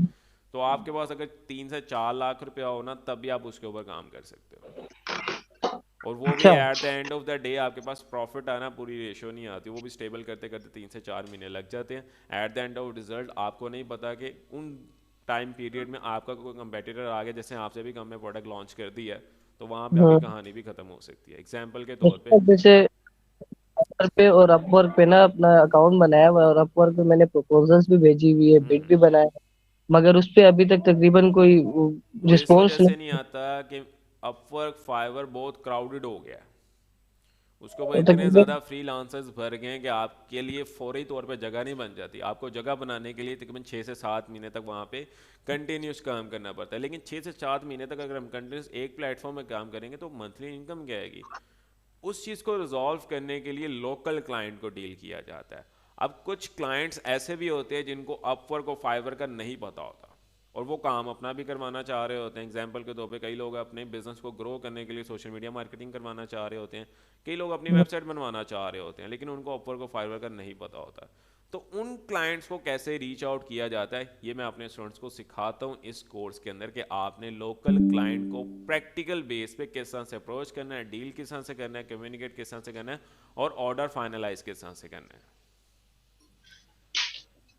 तो आपके पास अगर 3 से 4 लाख रुपया हो ना तब भी आप उसके ऊपर काम कर सकते हो। और वो भी अच्छा at the end of the day आपके पास प्रॉफिट आना पूरी रेशो नहीं आती, वो भी स्टेबल करते करते 3 से 4 महीने लग जाते हैं। At the end of result आपको नहीं पता कि उन टाइम पीरियड में आपका कोई कंपेटिटर आ गया जैसे आपसे भी कम में प्रोडक्ट लॉन्च कर दिया है, तो वहाँ पे आपकी हाँ। कहानी भी ख़त्म हो सकती है। एग्जाम्पल के तौर पे अच्छा, जैसे Upwork पे और अपवर्क पे ना अपना अकाउंट बनाया हुआ है, और अपवर्क पे मैंने प्रपोजल्स भी भेजी हुई है, बिड भी बनाया है, मगर उस पे अभी तक तकरीबन कोई वो इस वजह रिस्पॉन्स से नहीं नहीं। आता कि अपवर्क फाइवर बहुत क्राउडेड हो गया है, उसके ऊपर इतने तकरीबन ज़्यादा फ्रीलांसर्स भर गए हैं कि आपके लिए फौरी तौर पे जगह नहीं बन जाती। आपको जगह बनाने के लिए तकरीबन 6 से 7 महीने तक वहाँ पे कंटिन्यूस काम करना पड़ता है। लेकिन 6 से 7 महीने तक अगर हम कंटिन्यूस एक प्लेटफॉर्म में काम करेंगे तो मंथली इनकम क्या आएगी। उस चीज़ को रिजॉल्व करने के लिए लोकल क्लाइंट को डील किया जाता है। अब कुछ क्लाइंट्स ऐसे भी होते हैं जिनको अपवर्क और फाइवर का नहीं पता होता और वो काम अपना भी करवाना चाह रहे होते हैं। एग्जाम्पल के तौर पे कई लोग अपने बिजनेस को ग्रो करने के लिए सोशल मीडिया मार्केटिंग करवाना चाह रहे होते हैं, कई लोग अपनी वेबसाइट बनवाना चाह रहे होते हैं, लेकिन उनको अपवर्क और फाइवर का नहीं पता होता। तो उन क्लाइंट्स को कैसे रीच आउट किया जाता है ये मैं अपने स्टूडेंट्स को सिखाता हूँ इस कोर्स के अंदर, कि आपने लोकल क्लाइंट को प्रैक्टिकल बेस पे किस तरह से अप्रोच करना है, डील किस तरह से करना है, कम्युनिकेट किस तरह से करना है और ऑर्डर फाइनलाइज किस तरह से करना है।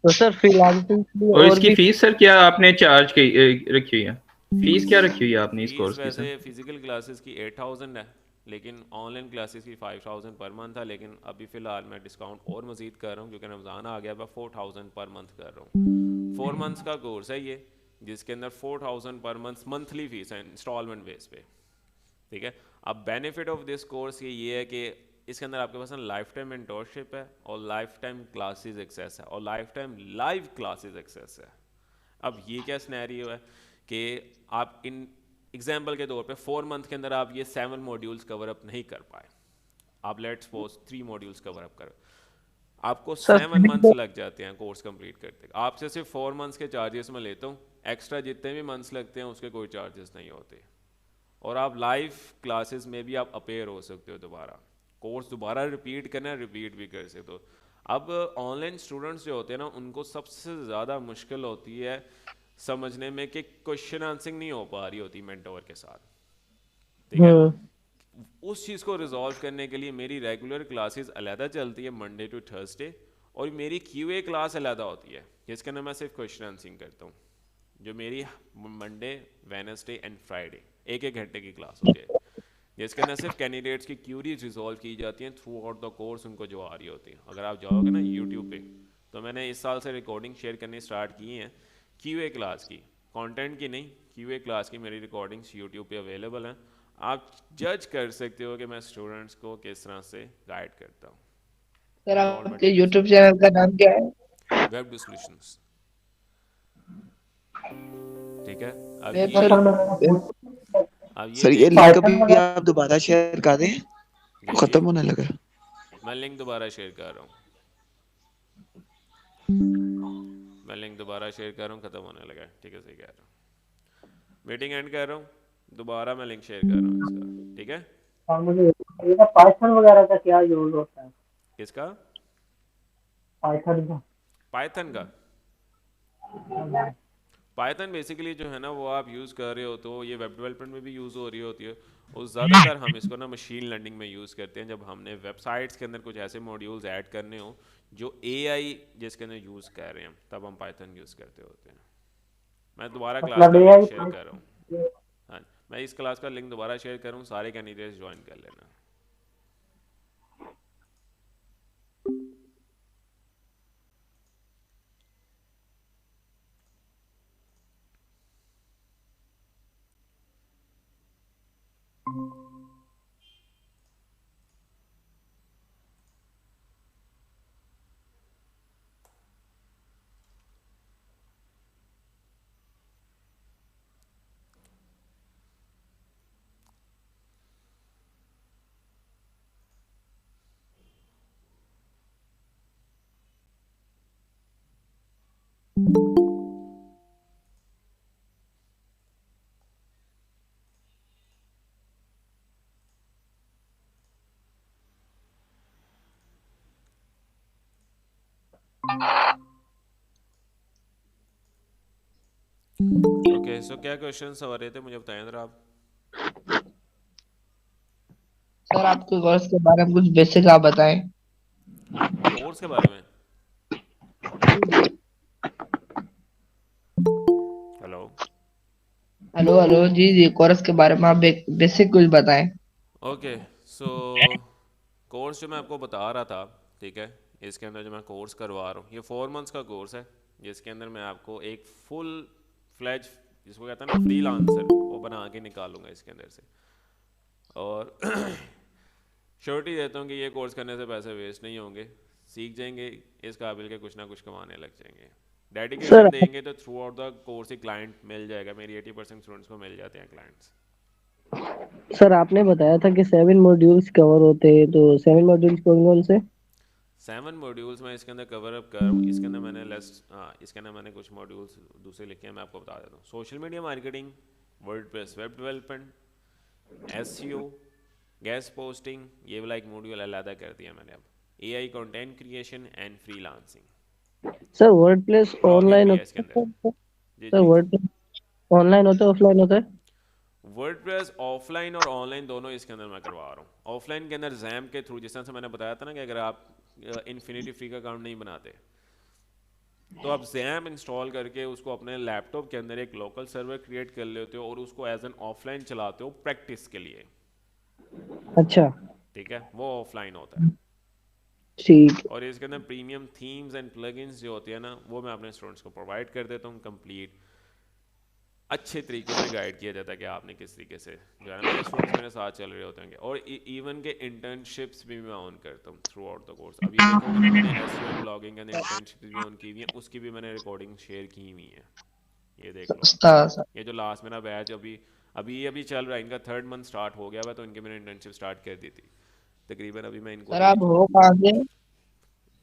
तो सर फ्रीलांसिंग के लिए और और इसकी भी? फीस सर क्या आपने चार्ज की रखी हुई है? फीस क्या रखी हुई है आपने इस फीस कोर्स की वैसे सर? फिजिकल क्लासेस की 8000 है लेकिन ऑनलाइन क्लासेस की 5000 पर मंथ था, लेकिन अभी फ़िलहाल मैं डिस्काउंट और मज़ीद कर रहा हूँ क्योंकि रमज़ान आ गया, मैं 4000 पर मंथ कर रहा हूँ। 4 मंथ्स का कोर्स है ये, जिसके अंदर 4000 पर मंथ मंथली फीस है इंस्टॉलमेंट बेस पे, ठीक है। अब बेनिफिट ऑफ दिस कोर्स ये है कि इसके अंदर आपके पास ना लाइफ टाइम मेंटोरशिप है और लाइफ टाइम क्लासेस एक्सेस है और lifetime live classes access है। अब ये क्या सिनेरियो है कि आप इन एग्जाम्पल के तौर पे 4 मंथ के अंदर आप ये 7 मॉड्यूल्स कवर अप नहीं कर पाए, आप let's suppose 3 modules cover up कर, आपको सर 7 मंथ्स लग जाते हैं कोर्स कंप्लीट करते। आपसे सिर्फ 4 मंथ्स के चार्जेस मैं लेता हूँ, एक्स्ट्रा जितने भी मंथ्स लगते हैं उसके कोई चार्जेस नहीं होते, और आप लाइव क्लासेस में भी आप अपेयर हो सकते हो, दोबारा कोर्स दोबारा रिपीट करना है, रिपीट भी कर सकते हो। अब ऑनलाइन स्टूडेंट्स जो होते हैं ना, उनको सबसे ज़्यादा मुश्किल होती है समझने में कि क्वेश्चन आंसरिंग नहीं हो पा रही होती मेंटोर के साथ, ठीक है। उस चीज़ को रिजॉल्व करने के लिए मेरी रेगुलर क्लासेस अलहदा चलती है मंडे टू थर्सडे, और मेरी क्यूए क्लास अलहदा होती है जिसके अंदर मैं सिर्फ क्वेश्चन आंसरिंग करता हूँ, जो मेरी मंडे वेडनेसडे एंड फ्राइडे 1-1 घंटे की क्लास होती है, जिसके अंदर सिर्फ कैंडिडेट्स की क्यूरीज रिजॉल्व की जाती हैं थ्रू आउट द कोर्स, उनको जो आ रही होती है। अगर आप जाओगे ना यूट्यूब पे, तो मैंने इस साल से रिकॉर्डिंग शेयर करनी स्टार्ट की हैं क्यूए क्लास की, कंटेंट की नहीं, क्यूए क्लास की मेरी रिकॉर्डिंग्स यूट्यूब पे अवेलेबल हैं। आप जज कर सकते हो कि मैं स्टूडेंट्स को किस तरह से गाइड करता हूँ सर विद ऑल आपके मटेरियल्स यूट्यूब चैनल का नाम क्या है? वेब सॉल्यूशंस, ठीक है। अब वेब ये सर सर मैंने अब ये सर ये देखें, लिंक पाइथन भी वगैरह आप दोबारा शेयर कर दें, जी जी, खत्म होने लगा है। मैं लिंक दोबारा शेयर कर रहा हूँ, मैं लिंक दोबारा शेयर कर रहा हूँ, ख़त्म होने लगा है, ठीक है, सही कह रहा हूँ। मीटिंग एंड कर रहा हूँ, दोबारा मैं लिंक शेयर कर रहा हूँ इसका, ठीक है। और मुझे ये पाइथन वगैरह का क्या यूज होता है? किसका? पाइथन का पाइथन का। पाइथन बेसिकली जो है ना वो आप यूज़ कर रहे हो तो ये वेब डेवलपमेंट में भी यूज़ हो रही होती है, और ज़्यादातर हम इसको ना मशीन लर्निंग में यूज़ करते हैं जब हमने वेबसाइट्स के अंदर कुछ ऐसे मॉड्यूल्स ऐड करने हो जो एआई जिसके अंदर यूज़ कर रहे हैं, तब हम पाइथन यूज़ करते होते हैं। मैं दोबारा क्लास मतलब का लिंक एआई शेयर कर रहा हूँ, हाँ, मैं इस क्लास का लिंक दोबारा शेयर कर रहा हूँ, सारे कैंडिडेट्स ज्वाइन कर लेना। ओके, सो क्या क्वेश्चन हो रहे थे मुझे बताएं जरा आप। सर आपके कोर्स के बारे में कुछ बेसिक आप बताएं। कोर्स के बारे में, हेलो, हेलो हेलो, जी जी, कोर्स के बारे में आप बेसिक कुछ बताएं। ओके, सो कोर्स जो मैं आपको बता रहा था, ठीक है, इसके अंदर जो मैं कोर्स करवा रहा हूँ ये 4 मंथ्स का कोर्स है, जिसके अंदर मैं आपको एक फुल फ्लैज, जिसको कहता है ना फ्रीलांसर, वो बना के निकालूंगा इसके अंदर से, और श्योरिटी देता हूँ कि ये कोर्स करने से पैसे वेस्ट नहीं होंगे, सीख जाएंगे, इस काबिल के कुछ ना कुछ कमाने लग जाएंगे। सर डेडिकेशन देंगे तो थ्रू आउट द कोर्स ही क्लाइंट मिल जाएगा, मेरी 80% स्टूडेंट्स को मिल जाते हैं क्लाइंट्स। सर आपने बताया था कि 7 मॉड्यूल्स कवर होते हैं, तो 7 मॉड्यूल्स कौन कौन से? 7 मॉड्यूल्स मैं इसके अंदर कवर अप कर रहा हूँ, इसके अंदर मैंने इसके अंदर मैंने कुछ मॉड्यूल्स दूसरे लिखे हैं, मैं आपको बता देता हूँ। Social media marketing, WordPress web development, SEO, guest posting, ये वाला एक मॉड्यूल अलग कर दिया मैंने। अब AI content creation and freelancing, sir WordPress blogging online भी है इसके होता अंदर। है? जी सर जी, वर्डप्रेस ऑनलाइन होता है ऑफलाइन होता है? वर्डप्रेस ऑफलाइन और ऑनलाइन दोनों इसके अंदर मैं करवा रहा हूँ। ऑफलाइन के अंदर जैम के थ्रू, जिस तरह से मैंने बताया था ना कि अगर आप इन्फिनिटी फ्री का अकाउंट नहीं बनाते तो आप जैम इंस्टॉल करके उसको अपने लैपटॉप के अंदर एक लोकल सर्वर क्रिएट कर लेते हो और उसको एज एन ऑफलाइन चलाते हो प्रैक्टिस के लिए। अच्छा ठीक है, वो ऑफलाइन होता है। ठीक है। और इसके अंदर प्रीमियम थीम्स एंड प्लगइन्स जो होती है ना, वो मैं अपने स्टूडेंट्स को प्रोवाइड कर देता हूँ कंप्लीट अच्छे तरीके से गाइड किया जाता है कि आपने किस तरीके से जो है ना, मेरे स्टूडेंट्स मेरे साथ चल रहे होते हैं। और इवन के इंटर्नशिप्स भी मैं ऑन करता हूँ थ्रू आउट द कोर्स। अब ये देखोगे ना, मैंने SEO and blogging and internship भी ऑन की हुई है, उसकी भी मैंने रिकॉर्डिंग शेयर की हुई है। ये देख लो आप। उस्ताद सर। ये जो लास्ट मेरा बैच अभी अभी अभी चल रहा है, इनका 3rd मंथ स्टार्ट हो गया हुआ, तो इनके मैंने इंटर्नशिप स्टार्ट कर दी थी तकरीबन। अभी मैं इनको सर दे आप चुका हो कहाँ से?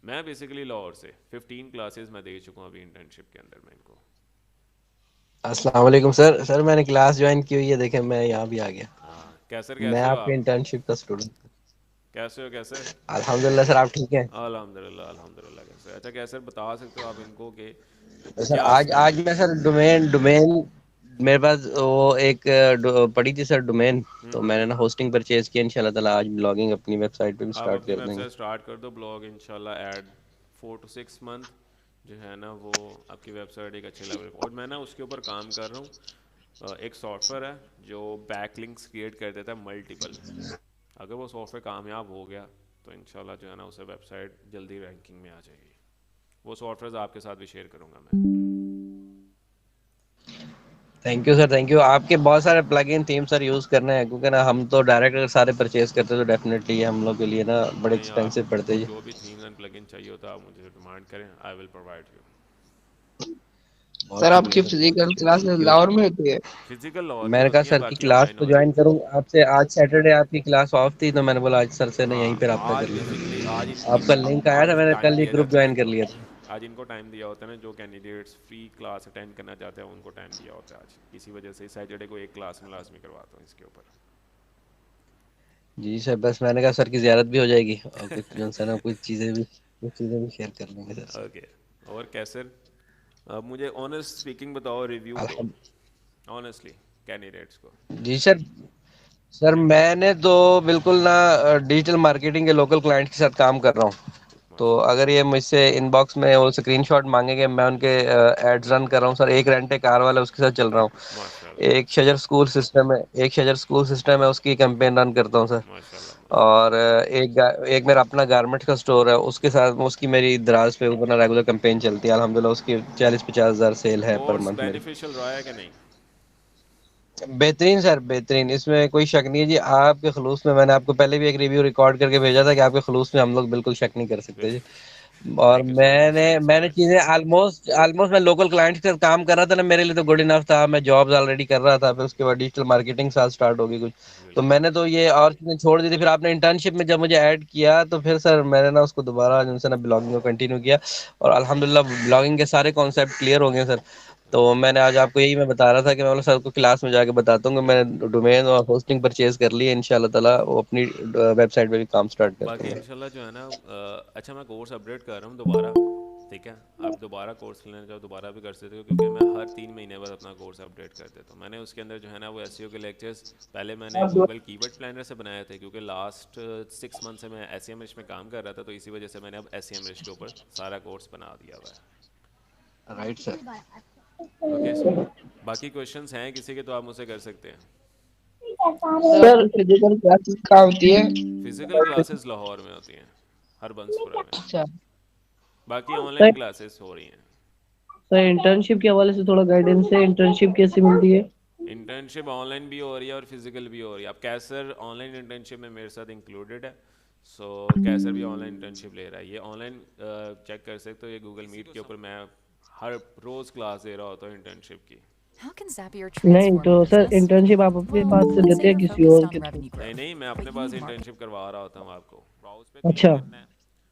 मैं बेसिकली लाहौर से 15 क्लासेस मैं दे चुका हूँ अभी इंटर्नशिप के अंदर मैं इनको। अस्सलाम वालेकुम सर। सर मैंने क्लास ज्वाइन की हुई है, देखें मैं यहाँ भी आ गया। हाँ कैसर, मैं कैसे हो आपके आप? इंटर्नशिप का स्टूडेंट। कैसे हो कैसे? अल्हम्दुलिल्लाह सर, आप ठीक हैं? अल्हम्दुलिल्लाह अल्हम्दुलिल्लाह। कैसे? अच्छा कैसर, बता सकते हो आप इनको कि तो सर क्या आज सीन आज है? मैं सर डोमेन डोमेन मेरे पास वो एक पड़ी थी सर डोमेन, तो मैंने ना होस्टिंग परचेज किया। इंशाल्लाह ताला आज ब्लॉगिंग अपनी वेबसाइट पे भी आप स्टार्ट अपनी कर देंगे। वेबसाइट स्टार्ट कर दो, ब्लॉग इंशाल्लाह ऐड 4 to 6 मंथ जो है ना, वो आपकी वेबसाइट एक अच्छे लेवल पर। और मैं ना उसके ऊपर काम कर रहा हूँ। एक सॉफ्टवेयर है जो बैकलिंक्स क्रिएट कर देता है मल्टीपल। अगर वो सॉफ्टवेयर कामयाब हो गया तो इंशाल्लाह जो है ना, उसे वेबसाइट जल्दी रैंकिंग में आ जाएगी। वो सॉफ्टवेयर आपके साथ भी शेयर करूँगा मैं। Thank you sir, thank you. आपके बहुत सारे प्लगइन थीम सर यूज़ करने हैं, क्योंकि ना हम तो डायरेक्ट अगर सारे परचेज करते तो डेफिनेटली हम लोग के लिए ना बड़े नहीं, एक्सपेंसिव पड़ते आपको जी। जो भी थीम्स एंड प्लगइन चाहिए होता है आप मुझे डिमांड करें, I will provide you. Sir बहुत आपकी शुक्रिया सर, बहुत फिजिकल शुक्रिया, क्लासेस थैंक यू। लाहौर में होती है? फिजिकल लाहौर में मैंने कहा होती हैं, सर की बाकी क्लास ऑनलाइन तो होती ज्वाइन हैं। करूँ आपसे। आज सैटरडे आपकी क्लास ऑफ थी, तो मैंने बोला आज सर से ना यहीं हाँ, पे रब्ता आज कर लिया। बेसिकली आज इनकी आपका लिंक आया था, आज मैंने टाइम कल ही दिया ग्रुप जाता है ना ज्वाइन कर इनको। लिया था। आज इनको टाइम दिया होता है ना, जो कैंडिडेट्स फ्री क्लास अटेंड करना चाहते हैं उनको टाइम दिया होता है आज। इसी वजह से सैटरडे को एक क्लास में लाजमी करवाता हूँ इसके ऊपर। जी सर, बस मैंने कहा सर की ज़ियारत भी हो जाएगी और कुछ जो है ना कुछ चीज़ें भी शेयर कर लेंगे सर से। ओके। और कैसे, अब मुझे ऑनेस्ट स्पीकिंग बताओ, रिव्यू दो अल्हम ऑनेस्टली कैंडिडेट्स को। जी सर। सर मैंने तो बिल्कुल ना डिजिटल मार्केटिंग के लोकल क्लाइंट के साथ काम कर रहा हूँ। तो माशाल्लाह अगर ये मुझसे इनबॉक्स में वो स्क्रीनशॉट मांगेंगे, मैं उनके एड्स रन कर रहा हूँ सर। एक रेंट ए कार वाला, उसके साथ चल रहा हूँ। माशाल्लाह एक शजर स्कूल सिस्टम है, उसकी कैंपेन रन करता हूँ सर। माशाल्लाह माशाल्लाह। और एक मेरा अपना गारमेंट का स्टोर है, उसके साथ उसकी मेरी दराज पे ऊपर ना रेगुलर कैंपेन चलती है। अल्हम्दुलिल्लाह उसकी 40-50 हज़ार सेल है पर कोर्स मंथ मेरी। बेनिफिशियल रहा है कि नहीं? बेहतरीन सर, बेहतरीन, इसमें कोई शक नहीं है जी। आपके खलूस में मैंने आपको पहले भी एक रिव्यू रिकॉर्ड करके भेजा था कि आपके खलूस में हम लोग बिल्कुल शक नहीं कर सकते जी। और थैंक यू सो मच, मैंने थैंक्स सो मैंने मच। चीज़ें ऑलमोस्ट ऑलमोस्ट मैं लोकल क्लाइंट्स के साथ काम कर रहा था ना, मेरे लिए तो गुड इनफ था। मैं जॉब्स ऑलरेडी कर रहा था, फिर उसके बाद डिजिटल मार्केटिंग साथ स्टार्ट होगी कुछ। तो बिल्कुल। मैंने तो ये और चीज़ें छोड़ दी थी। फिर आपने इंटर्नशिप में जब मुझे ऐड किया, तो फिर सर मैंने ना उसको दोबारा जो है ना ब्लॉगिंग को कंटिन्यू किया। और अल्हम्दुलिल्लाह ब्लॉगिंग के सारे कॉन्सेप्ट क्लियर हो गए सर। तो मैंने आज आपको यही मैं बता रहा था कि मैं बोला सर को क्लास में जाके बताता हूँ कि मैंने डोमेन और होस्टिंग परचेज कर ली है। इंशाल्लाह ताला वो अपनी वेबसाइट पे भी काम स्टार्ट कर बाकी देंगे। इंशाल्लाह जो है ना, अच्छा मैं कोर्स अपडेट कर रहा हूँ दोबारा। ठीक है, आप दोबारा कोर्स लेना चाहो दोबारा भी कर सकते हो, क्योंकि मैं हर 3 महीने बाद अपना कोर्स अपडेट कर देता हूँ। मैंने उसके अंदर जो है ना वो एसईओ के लेक्चर्स पहले मैंने गूगल कीवर्ड प्लानर से बनाए थे, क्योंकि लास्ट 6 मंथ से मैं एसईएमएच में काम कर रहा था, तो इसी वजह से मैंने अब एसईएमएच के ऊपर सारा कोर्स बना दिया हुआ राइट सर। है। ओके, बाकी क्वेश्चंस हैं किसी के तो आप मुझसे कर सकते हैं। सर फिजिकल क्लासेस कहाँ होती है? फिजिकल क्लासेस लाहौर में होती हैं, हर बंसपुरा में। अच्छा बाकी ऑनलाइन सर। क्लासेस हो रही हैं। सर इंटर्नशिप के हवाले से थोड़ा गाइडेंस है, इंटर्नशिप कैसे मिलती है? इंटर्नशिप ऑनलाइन भी हो रही है और फिजिकल भी हो रही है। अब कैसर ऑनलाइन इंटर्नशिप में मेरे साथ इंक्लूडेड है, सो कैसर भी ऑनलाइन इंटर्नशिप ले रहा है। ये ऑनलाइन चेक कर सकते हो, ये गूगल मीट के ऊपर मैं हर रोज़ क्लास दे रहा होता हूँ इंटर्नशिप की। How can Zapier नहीं transform तो your सर business? इंटर्नशिप आप अपने Well, पास से let's लेते say हैं you're किसी focused और on के थ्रू? revenue नहीं growth, नहीं, मैं but अपने you pass need market. Internship करवा रहा होता हूँ आपको। ब्राउज पे क्लिक अच्छा करना है,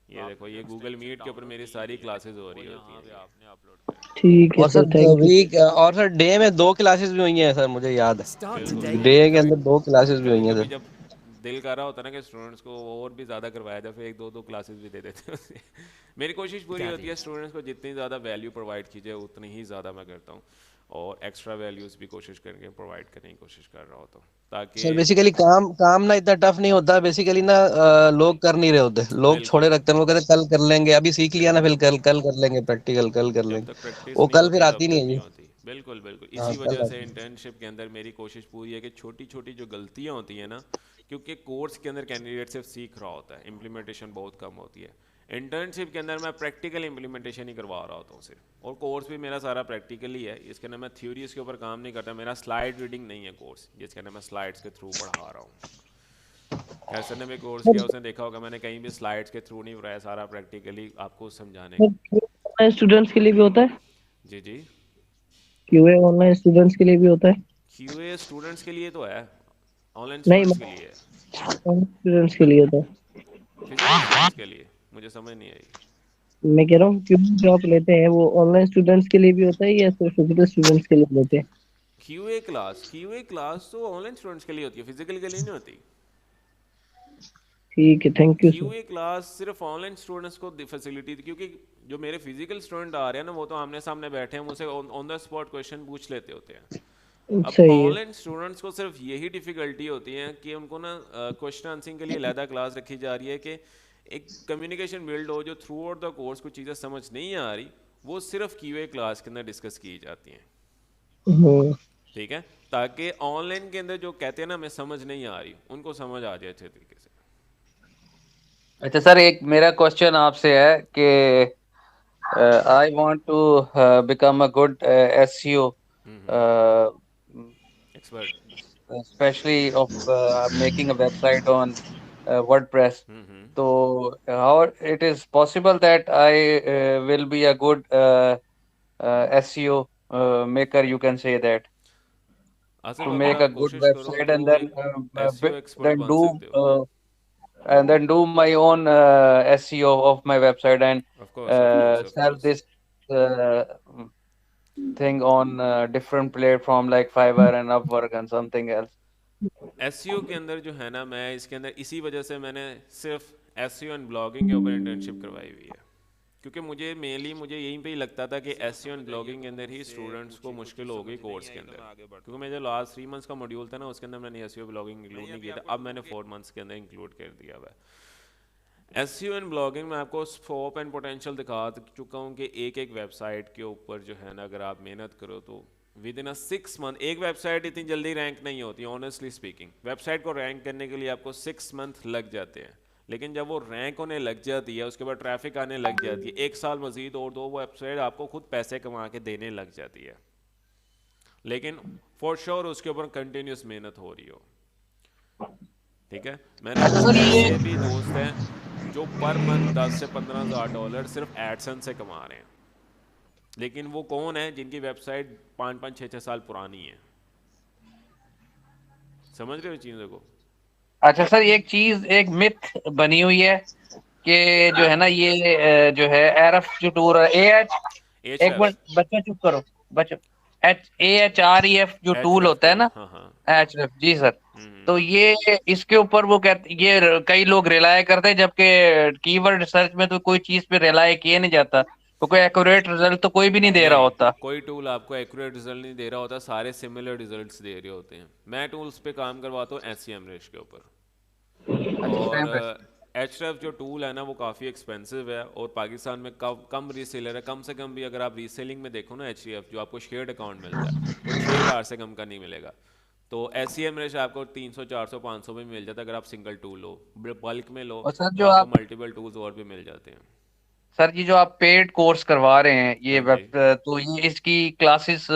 ये देखो ये गूगल मीट के ऊपर मेरी सारी क्लासेस हो रही होती हैं, ये आपने अपलोड करनी है। ठीक है और sir, sir thank you. Week और सर डे में 2 क्लासेस भी हुई हैं सर, मुझे याद Start बिल्कुल today है। and डे बिल्कुल। के कभी अंदर 2 क्लासेस भी हुई कभी हैं कभी सर। जब दिल कर रहा होता है ना कि स्टूडेंट्स को और भी ज़्यादा करवाया जाए, फिर 1-2 क्लासेस भी दे देते हैं। मेरी कोशिश पूरी होती है स्टूडेंट्स को जितनी ज़्यादा वैल्यू प्रोवाइड की जाए उतनी ही ज़्यादा मैं करता हूँ, और एक्स्ट्रा वैल्यूज़ भी कोशिश करके प्रोवाइड करने की कोशिश कर रहा होता हूँ, ताकि सर बेसिकली काम काम ना इतना टफ नहीं होता। बेसिकली ना लोग कर नहीं रहे होते, लोग छोड़े बिल्कुल। रखते हैं। वो कहते हैं कल कर लेंगे, अभी सीख लिया ना, फिर कल कल कर लेंगे, प्रैक्टिकल कल कर जब लेंगे। तक प्रैक्टिस वो नहीं कल फिर होती तब आती नहीं तक है नहीं जी। होती। बिल्कुल बिल्कुल, हाँ इसी वजह कल से इंटर्नशिप के अंदर मेरी कोशिश पूरी है कि छोटी छोटी जो गलतियाँ होती हैं ना, क्योंकि कोर्स के अंदर कैंडिडेट सिर्फ सीख रहा होता है, इम्प्लीमेंटेशन बहुत कम होती है। इंटर्नशिप के अंदर मैं प्रैक्टिकल इम्प्लीमेंटेशन ही करवा रहा होता हूँ सिर्फ, और कोर्स भी मेरा सारा प्रैक्टिकल ही है। इसके अंदर मैं थ्योरी इसके ऊपर काम नहीं करता, मेरा स्लाइड रीडिंग नहीं है कोर्स, जिसके अंदर मैं स्लाइड्स के थ्रू पढ़ा रहा हूँ। कैसे ने भी कोर्स किया, उसने देखा होगा मैंने कहीं भी स्लाइड्स के थ्रू नहीं पढ़ाया, सारा प्रैक्टिकली आपको समझाने का। ऑनलाइन स्टूडेंट्स के लिए भी होता है? जी जी। क्यूए ऑनलाइन स्टूडेंट्स के लिए भी होता है? क्यूए स्टूडेंट्स के लिए तो है, ऑनलाइन नहीं, स्टूडेंट्स के लिए है। स्टूडेंट्स के लिए होता है। फिजिकल स्टूडेंट्स के लिए मुझे समझ नहीं आई। मैं कह रहा हूँ क्यूए जो आप लेते हैं वो ऑनलाइन स्टूडेंट्स के लिए भी होता है या सिर्फ फिजिकल स्टूडेंट्स के लिए लेते हैं? क्यूए क्लास तो ऑनलाइन स्टूडेंट्स के लिए होती है, फिजिकल के लिए नहीं होती। ठीक है, thank you sir. QA class सिर्फ ऑनलाइन स्टूडेंट्स को फैसिलिटी थी, क्योंकि जो मेरे फिजिकल स्टूडेंट आ रहे हैं ना, वो तो आमने सामने बैठे हैं, मुझसे ऑन द स्पॉट क्वेश्चन पूछ लेते होते हैं। अब सही है। ऑनलाइन स्टूडेंट्स को सिर्फ यही डिफ़िकल्टी होती है कि उनको ना क्वेश्चन आंसरिंग के लिए अलहदा क्लास रखी जा रही है, कि एक कम्युनिकेशन बिल्ड हो, जो थ्रू आउट द कोर्स कुछ चीज़ें समझ नहीं आ रही, वो सिर्फ क्यूए क्लास के अंदर डिस्कस की जाती हैं। हम्म, ठीक है, ताकि ऑनलाइन के अंदर जो कहते हैं ना मैं समझ नहीं आ रही, उनको समझ आ जाए अच्छे तरीके से। अच्छा सर, एक मेरा क्वेश्चन आपसे है कि I want to become a good SEO, expert. especially of making a website on WordPress. So how it is possible that I will be a good SEO maker, you can say that, Asif, to अगर make a आप good कोशिश करो website तो and then एक SEO expert then बन do सकते हो। my own SEO of my website and of course of course of sell course. this uh, thing on different platform like Fiverr and Upwork and something else. SEO के अंदर जो है ना, मैं इसके अंदर इसी वजह से मैंने सिर्फ एसईओ एंड ब्लॉगिंग के ऊपर इंटर्नशिप करवाई हुई है, क्योंकि मुझे मेनली यहीं पे ही लगता था कि एसईओ एंड ब्लॉगिंग के अंदर ही स्टूडेंट्स को मुश्किल होगी कोर्स के अंदर, क्योंकि मेरा लास्ट 3 मंथ्स का मॉड्यूल था ना, उसके अंदर मैंने एसईओ ब्लॉगिंग इंक्लूड नहीं किया था, अब मैंने 4 मंथ्स के अंदर इंक्लूड कर दिया हुआ है। एसईओ एंड ब्लॉगिंग में आपको स्कोप एंड पोटेंशियल दिखा चुका हूँ कि एक एक वेबसाइट के ऊपर जो है ना, अगर आप मेहनत करो तो विद इन अ 6 मंथ, एक वेबसाइट इतनी जल्दी रैंक नहीं होती ऑनेस्टली स्पीकिंग। वेबसाइट को रैंक करने के लिए आपको 6 मंथ लग जाते हैं, लेकिन जब वो रैंक होने लग जाती है, उसके बाद ट्रैफिक आने लग जाती है, 1 साल मजीद और दो, वो वेबसाइट आपको खुद पैसे कमा के देने लग जाती है, लेकिन फॉर श्योर उसके ऊपर कंटिन्यूस मेहनत हो रही हो। ठीक है, मैंने ऐसे भी दोस्त हैं जो पर मंथ 10 से 15 हज़ार डॉलर सिर्फ एडसन से कमा रहे हैं, लेकिन वो कौन है जिनकी वेबसाइट 5-5, 6-6 साल पुरानी है। समझ रहे हो चीज़ों को? अच्छा सर, एक मिथ बनी हुई है कि जो है ना ये जो है एरफ जो टूर एक मिनट बच्चा चुप करो, बच्चा AHREF जो टूल होता है ना, एचरेफ जी सर, तो ये इसके ऊपर वो कहते, ये कई लोग रिलाय करते हैं, जबकि कीवर्ड सर्च में तो कोई चीज पे रिलाय किया नहीं जाता, तो कोई एक्यूरेट रिजल्ट तो कोई भी नहीं दे रहा होता। कोई टूल आपको एक्यूरेट रिजल्ट नहीं दे रहा होता, सारे सिमिलर रिजल्ट्स दे रहे होते हैं। मैं टूल्स पे काम करवाता हूँ SEMrush के ऊपर, और एचरेफ जो टूल है ना वो काफ़ी एक्सपेंसिव है, और पाकिस्तान में कम रीसेलर है, कम से कम भी अगर आप रीसेलिंग में देखो ना, HREF जो आपको शेयर्ड अकाउंट मिलता है वो 6,000 से कम का नहीं मिलेगा। तो SEMrush आपको 300, 400, 500 में मिल जाता है अगर आप सिंगल टूल लो, बल्क में लो सर तो जो आपको आप मल्टीपल टूल्स और भी मिल जाते हैं। सर जी जो आप पेड कोर्स करवा रहे हैं ये तो ये इसकी क्लासेस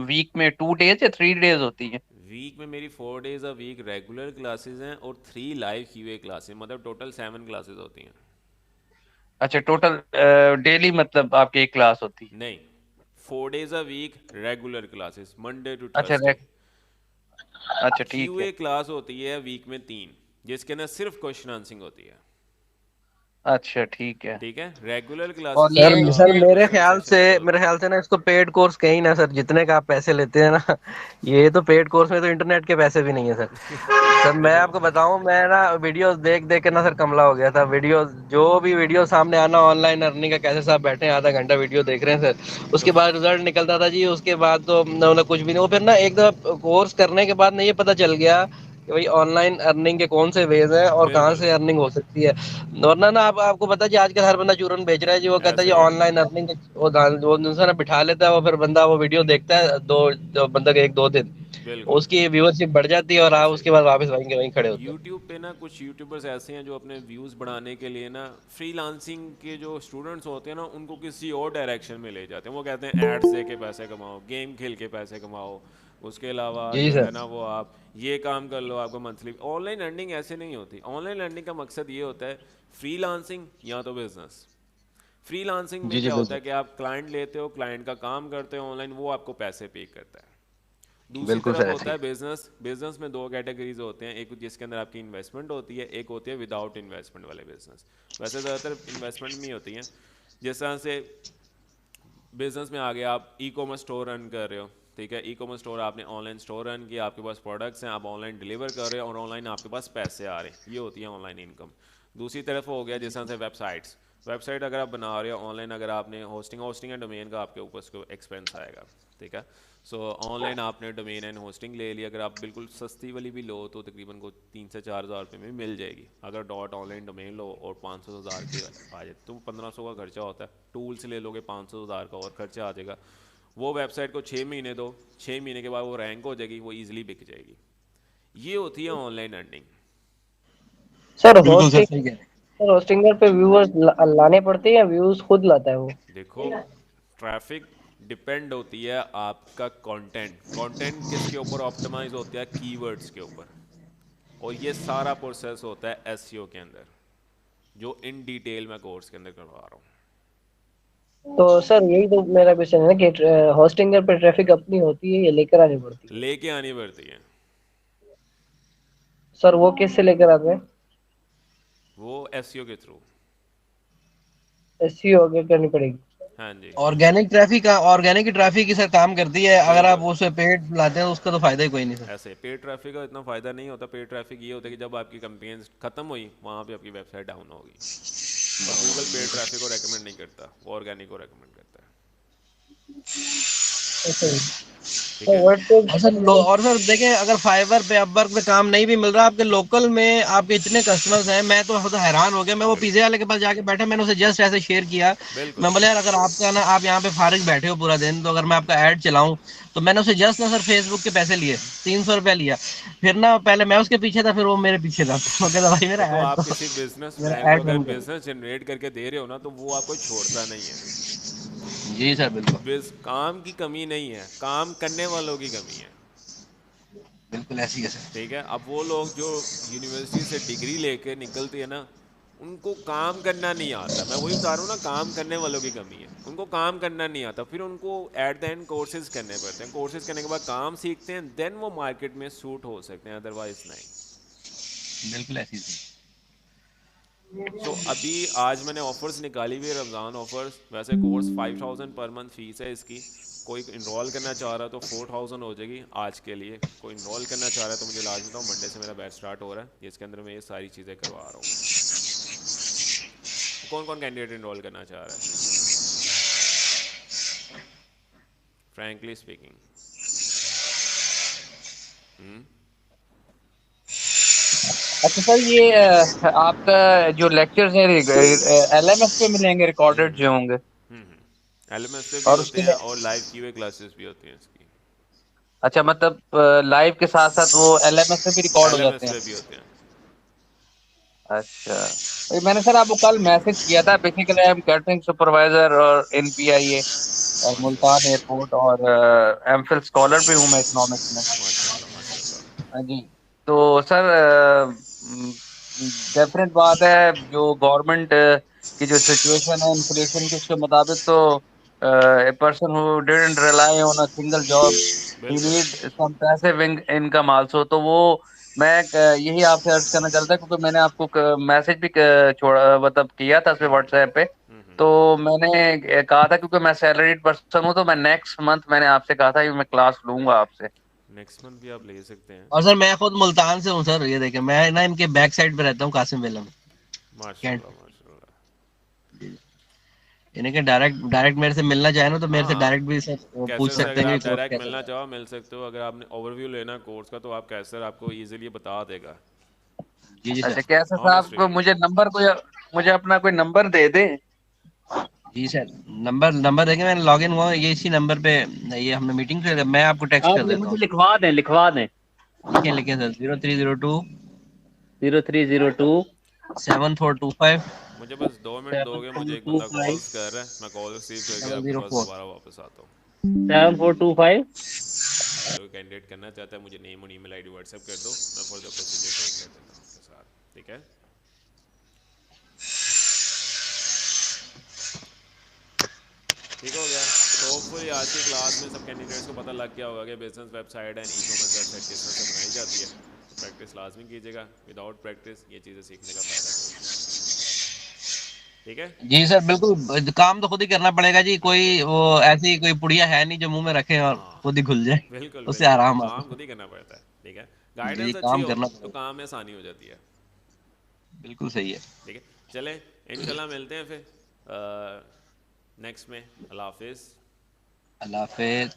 वीक में 2 डेज या 3 डेज होती है? वीक में मेरी 4 days a week regular classes हैं और 3 लाइव QA क्लासेस, मतलब टोटल 7 क्लासेस होती हैं। अच्छा, टोटल डेली मतलब आपकी एक क्लास होती है? नहीं, 4 days a week regular classes, Monday to अच्छा थर्सडे। अच्छा ठीक है। QA क्लास होती है वीक में 3, जिसके अंदर सिर्फ क्वेश्चन आंसरिंग होती है। अच्छा ठीक है। ठीक है, रेगुलर और क्लासेस सर मेरे ख्याल से ना इसको पेड कोर्स कहीं ना सर, जितने का आप पैसे लेते हैं ना, ये तो पेड कोर्स में तो इंटरनेट के पैसे भी नहीं है सर। सर मैं आपको बताऊं, मैं ना वीडियोस देख देख के ना सर कमला हो गया था। वीडियो सामने आना, ऑनलाइन अर्निंग का, कैसे साहब बैठे हैं आधा घंटा वीडियो देख रहे हैं सर, उसके बाद रिजल्ट निकलता था जी, उसके बाद तो उन्होंने कुछ भी नहीं। वो फिर ना एक दफा कोर्स करने के बाद ना ये पता चल गया कि भाई ऑनलाइन अर्निंग के कौन से वेज हैं और कहाँ से अर्निंग हो सकती है। वरना ना आपको पता है जी आजकल हर बंदा चूरन बेच रहा है जी, वो कहता है जी ऑनलाइन अर्निंग, वो इंसान बिठा लेता है, वो फिर बंदा वो वीडियो देखता है दो बंदा के 1-2 दिन, उसकी व्यूअरशिप बढ़ जाती है और आप उसके बाद वापस वहीं खड़े होते हैं। यूट्यूब पे ना कुछ यूट्यूबर्स ऐसे हैं जो अपने व्यूज़ बढ़ाने के लिए ना फ्रीलांसिंग के जो स्टूडेंट्स होते हैं ना उनको किसी और डायरेक्शन में ले जाते हैं। वो कहते हैं एड्स दे के पैसे कमाओ, गेम खेल के पैसे कमाओ, उसके अलावा जो है ना वो आप ये काम कर लो, आपको मंथली। ऑनलाइन अर्निंग ऐसे नहीं होती। ऑनलाइन अर्निंग का मकसद ये होता है फ्रीलांसिंग या तो बिजनेस। फ्रीलांसिंग में क्या होता है कि आप क्लाइंट लेते हो, क्लाइंट का काम करते हो ऑनलाइन, वो आपको पैसे पे करता है। दूसरी तरफ होता है बिजनेस। बिजनेस में 2 कैटेगरीज होते हैं, एक जिसके अंदर आपकी इन्वेस्टमेंट होती है, एक होती है विदाउट इन्वेस्टमेंट वाले बिजनेस। वैसे ज़्यादातर इन्वेस्टमेंट में होती हैं। जिस तरह से बिजनेस में आगे आप ई कॉमर्स स्टोर रन कर रहे हो, ठीक है, ई कॉमर्स स्टोर आपने ऑनलाइन स्टोर रन किया, आपके पास प्रोडक्ट्स हैं, आप ऑनलाइन डिलीवर कर रहे हो और ऑनलाइन आपके पास पैसे आ रहे हैं, ये होती है ऑनलाइन इनकम। दूसरी तरफ हो गया जिस तरह से वेबसाइट्स। वेबसाइट अगर आप बना रहे हो ऑनलाइन, अगर आपने होस्टिंग एंड डोमेन का आपके ऊपर उसको एक्सपेंस आएगा, ठीक है। सो ऑनलाइन आपने डोमेन एंड होस्टिंग ले ली, अगर आप बिल्कुल सस्ती वाली भी लो तो तकरीबन को 3 से 4 हज़ार रुपये में मिल जाएगी। अगर डॉट ऑनलाइन डोमेन लो और 500 हज़ार की आ जाए तो 1500 का खर्चा होता है। टूल्स ले लोगे 500 हज़ार का और खर्चा आ जाएगा। वो वेबसाइट को 6 महीने दो, 6 महीने के बाद वो रैंक हो जाएगी, वो ईजिली बिक जाएगी। ये होती है ऑनलाइन अर्निंग। सर होस्टिंगर पे व्यूअर्स लाने पड़ते हैं या व्यूज खुद लाता है वो? देखो ट्रैफिक डिपेंड होती है आपका कंटेंट किसके ऊपर ऑप्टिमाइज होता है, कीवर्ड्स के ऊपर। और ये सारा प्रोसेस होता है एसईओ के अंदर, जो इन डिटेल मैं कोर्स के अंदर करवा रहा हूँ। तो सर यही तो मेरा क्वेश्चन है कि होस्टिंगर पे ट्रैफिक अपनी होती है या लेकर आनी पड़ती है? लेके आनी पड़ती है। सर वो कैसे लेकर आते हैं? वो एसईओ के थ्रू। एसईओ आगे करनी पड़ेगी। हाँ जी। ऑर्गेनिक ट्रैफिक की सर काम करती है। अगर आप उसे पेड लाते हैं तो उसका तो फायदा ही कोई नहीं सर। ऐसे पेड ट्रैफिक का इतना फायदा नहीं होता। पेड ट्रैफिक ये होता है कि जब आपकी कैंपेन्स खत्म हुई वहाँ पे आपकी वेबसाइट डाउन होगी। और गूगल पेड ट्रैफिक को रेकमेंड नहीं करता, वो ऑर्गेनिक को रेकमेंड करता है। और सर देखें, अगर फाइवर पे अपवर्क पे काम नहीं भी मिल रहा, आपके लोकल में आपके इतने कस्टमर्स हैं, मैं तो हैरान हो गया। मैं वो पिज़्ज़ा वाले के पास जाके बैठा, मैंने उसे जस्ट ऐसे शेयर किया, मैं बोला यार अगर आपका ना आप यहाँ पे फारिग बैठे हो पूरा दिन, तो अगर मैं आपका ऐड चलाऊं, तो मैंने उसे जस्ट ना सर फेसबुक के पैसे लिए, 300 रुपया लिया। फिर ना पहले मैं उसके पीछे था, फिर वो मेरे पीछे था। भाई मेरा तो आप किसी बिजनेस जनरेट करके दे रहे हो ना, तो वो आपको छोड़ता नहीं है। जी सर बिल्कुल। काम की कमी नहीं है, काम करने वालों की कमी है। बिल्कुल ऐसी है सर। ठीक है। अब वो लोग जो यूनिवर्सिटी से डिग्री लेके निकलते हैं ना, उनको काम करना नहीं आता। मैं वही बता रहा हूँ ना, काम करने वालों की कमी है। उनको काम करना नहीं आता, फिर उनको एट द एंड कोर्सेज करने पड़ते हैं। कोर्सेज करने के बाद काम सीखते हैं, देन वो मार्केट में सूट हो सकते हैं, अदरवाइज नहीं। बिल्कुल ऐसी है। तो अभी आज मैंने ऑफर्स निकाली हुई है, रमज़ान ऑफर्स। वैसे कोर्स 5000 पर मंथ फीस है इसकी। कोई इनरोल करना चाह रहा है तो 4000 हो जाएगी आज के लिए। कोई इनरोल करना चाह रहा है तो मुझे लाजमी बताओ, मंडे से मेरा बैच स्टार्ट हो रहा है, इसके अंदर मैं ये सारी चीज़ें करवा रहा हूँ। कौन कौन कैंडिडेट इनरोल करना चाह रहा है? Frankly speaking. अच्छा सर, ये आपका जो लेक्चर्स है LMS पे मिलेंगे, रिकॉर्डेड जो होंगे? LMS पे भी होते हैं और लाइव क्यूए क्लासेस भी होती हैं इसकी। अच्छा, मतलब लाइव के साथ साथ वो LMS पे भी रिकॉर्ड हो जाते हैं? भी होते हैं। अच्छा, तो मैंने सर आपको कल मैसेज किया था। Basically I am catering supervisor और NPIA और मुल्तान एयरपोर्ट, और एमफिल स्कॉलर भी हूँ मैं इकोनॉमिक्स में। हाँ जी। तो सर डेफिनेट बात है, जो गवर्नमेंट की जो सिचुएशन है इन्फ्लेशन की, उसके मुताबिक तो a person who didn't rely on a single job, he need some passive income also. तो वो मैं यही आपसे अर्ज करना चाहता, क्योंकि मैंने आपको मैसेज भी छोड़ा, मतलब किया था उसपे व्हाट्सएप पे। तो मैंने कहा था, क्योंकि मैं सैलरीड पर्सन हूँ, तो मैं नेक्स्ट मंथ मैंने आपसे कहा था कि मैं क्लास लूंगा आपसे। नेक्स्ट मंथ भी आप ले सकते हैं। और सर मैं खुद मुल्तान से हूँ सर, ये देखें मैं ना इनके बैक साइड पे रहता हूँ, कासिम विला में। माशाल्लाह माशाल्लाह। यानी कि डायरेक्ट मेरे से मिलना चाहे ना तो मेरे से हाँ डायरेक्ट भी सर वो पूछ कैसर से सकते अगर हैं आप कि कोर्स डायरेक्ट कैसा मिलना है। चाहो मिल सकते हो, अगर आपने ओवरव्यू लेना कोर्स का तो आप कैसर आपको इजीली बता देगा। जी अच्छा सर। कैसे साहब को ऑनेस्टली मुझे अपना कोई नंबर दे दे। जी सर, नंबर देंगे, मैंने लॉगिन हुआ हूँ, ये इसी नंबर पे ये हमने मीटिंग कर, मैं आपको टेक्स्ट कर आप देता मुझे हूँ। लिखवा दें लिखे सर 0302 0302 7425 मुझे बस 2 मिनट दोगे, मुझे एक बंदा 7425 कॉल्स कर रहा है, मैं कॉल रिसीव करके आपके पास 704। दोबारा वापस आता हूँ। 7425 कोई कैंडिडेट करना चाहता है मुझे नेम और ईमेल आईडी व्हाट्सएप कर दो, मैं फॉर द प्रोसीजर सेंड कर देता हूँ आपके साथ, ठीक है। ठीक हो गया। तो होपफुली आज की क्लास में सब कैंडिडेट्स को पता लग गया होगा कि business website and E commerce website किस तरह से बनाई जाती है। तो प्रैक्टिस लाजमी कीजिएगा, विदाउट प्रैक्टिस ये चीज़ें सीखने का फ़ायदा कोई नहीं है, ठीक है। जी सर बिल्कुल, काम तो खुद ही करना पड़ेगा जी, कोई वो ऐसी कोई पुड़िया है नहीं जो मुंह में रखे और हाँ खुद ही घुल जाए, बिल्कुल उससे बिल्कुल, आराम काम आता खुद ही करना पड़ता है, ठीक है। है। जी गाइडेंस अच्छी काम हो करना तो पड़ेगा, काम में आसानी हो जाती है, बिल्कुल सही है। ठीक है। चलें इंशाल्लाह मिलते हैं फिर नेक्स्ट में। अल्लाह हाफिज़। अल्लाह हाफिज़।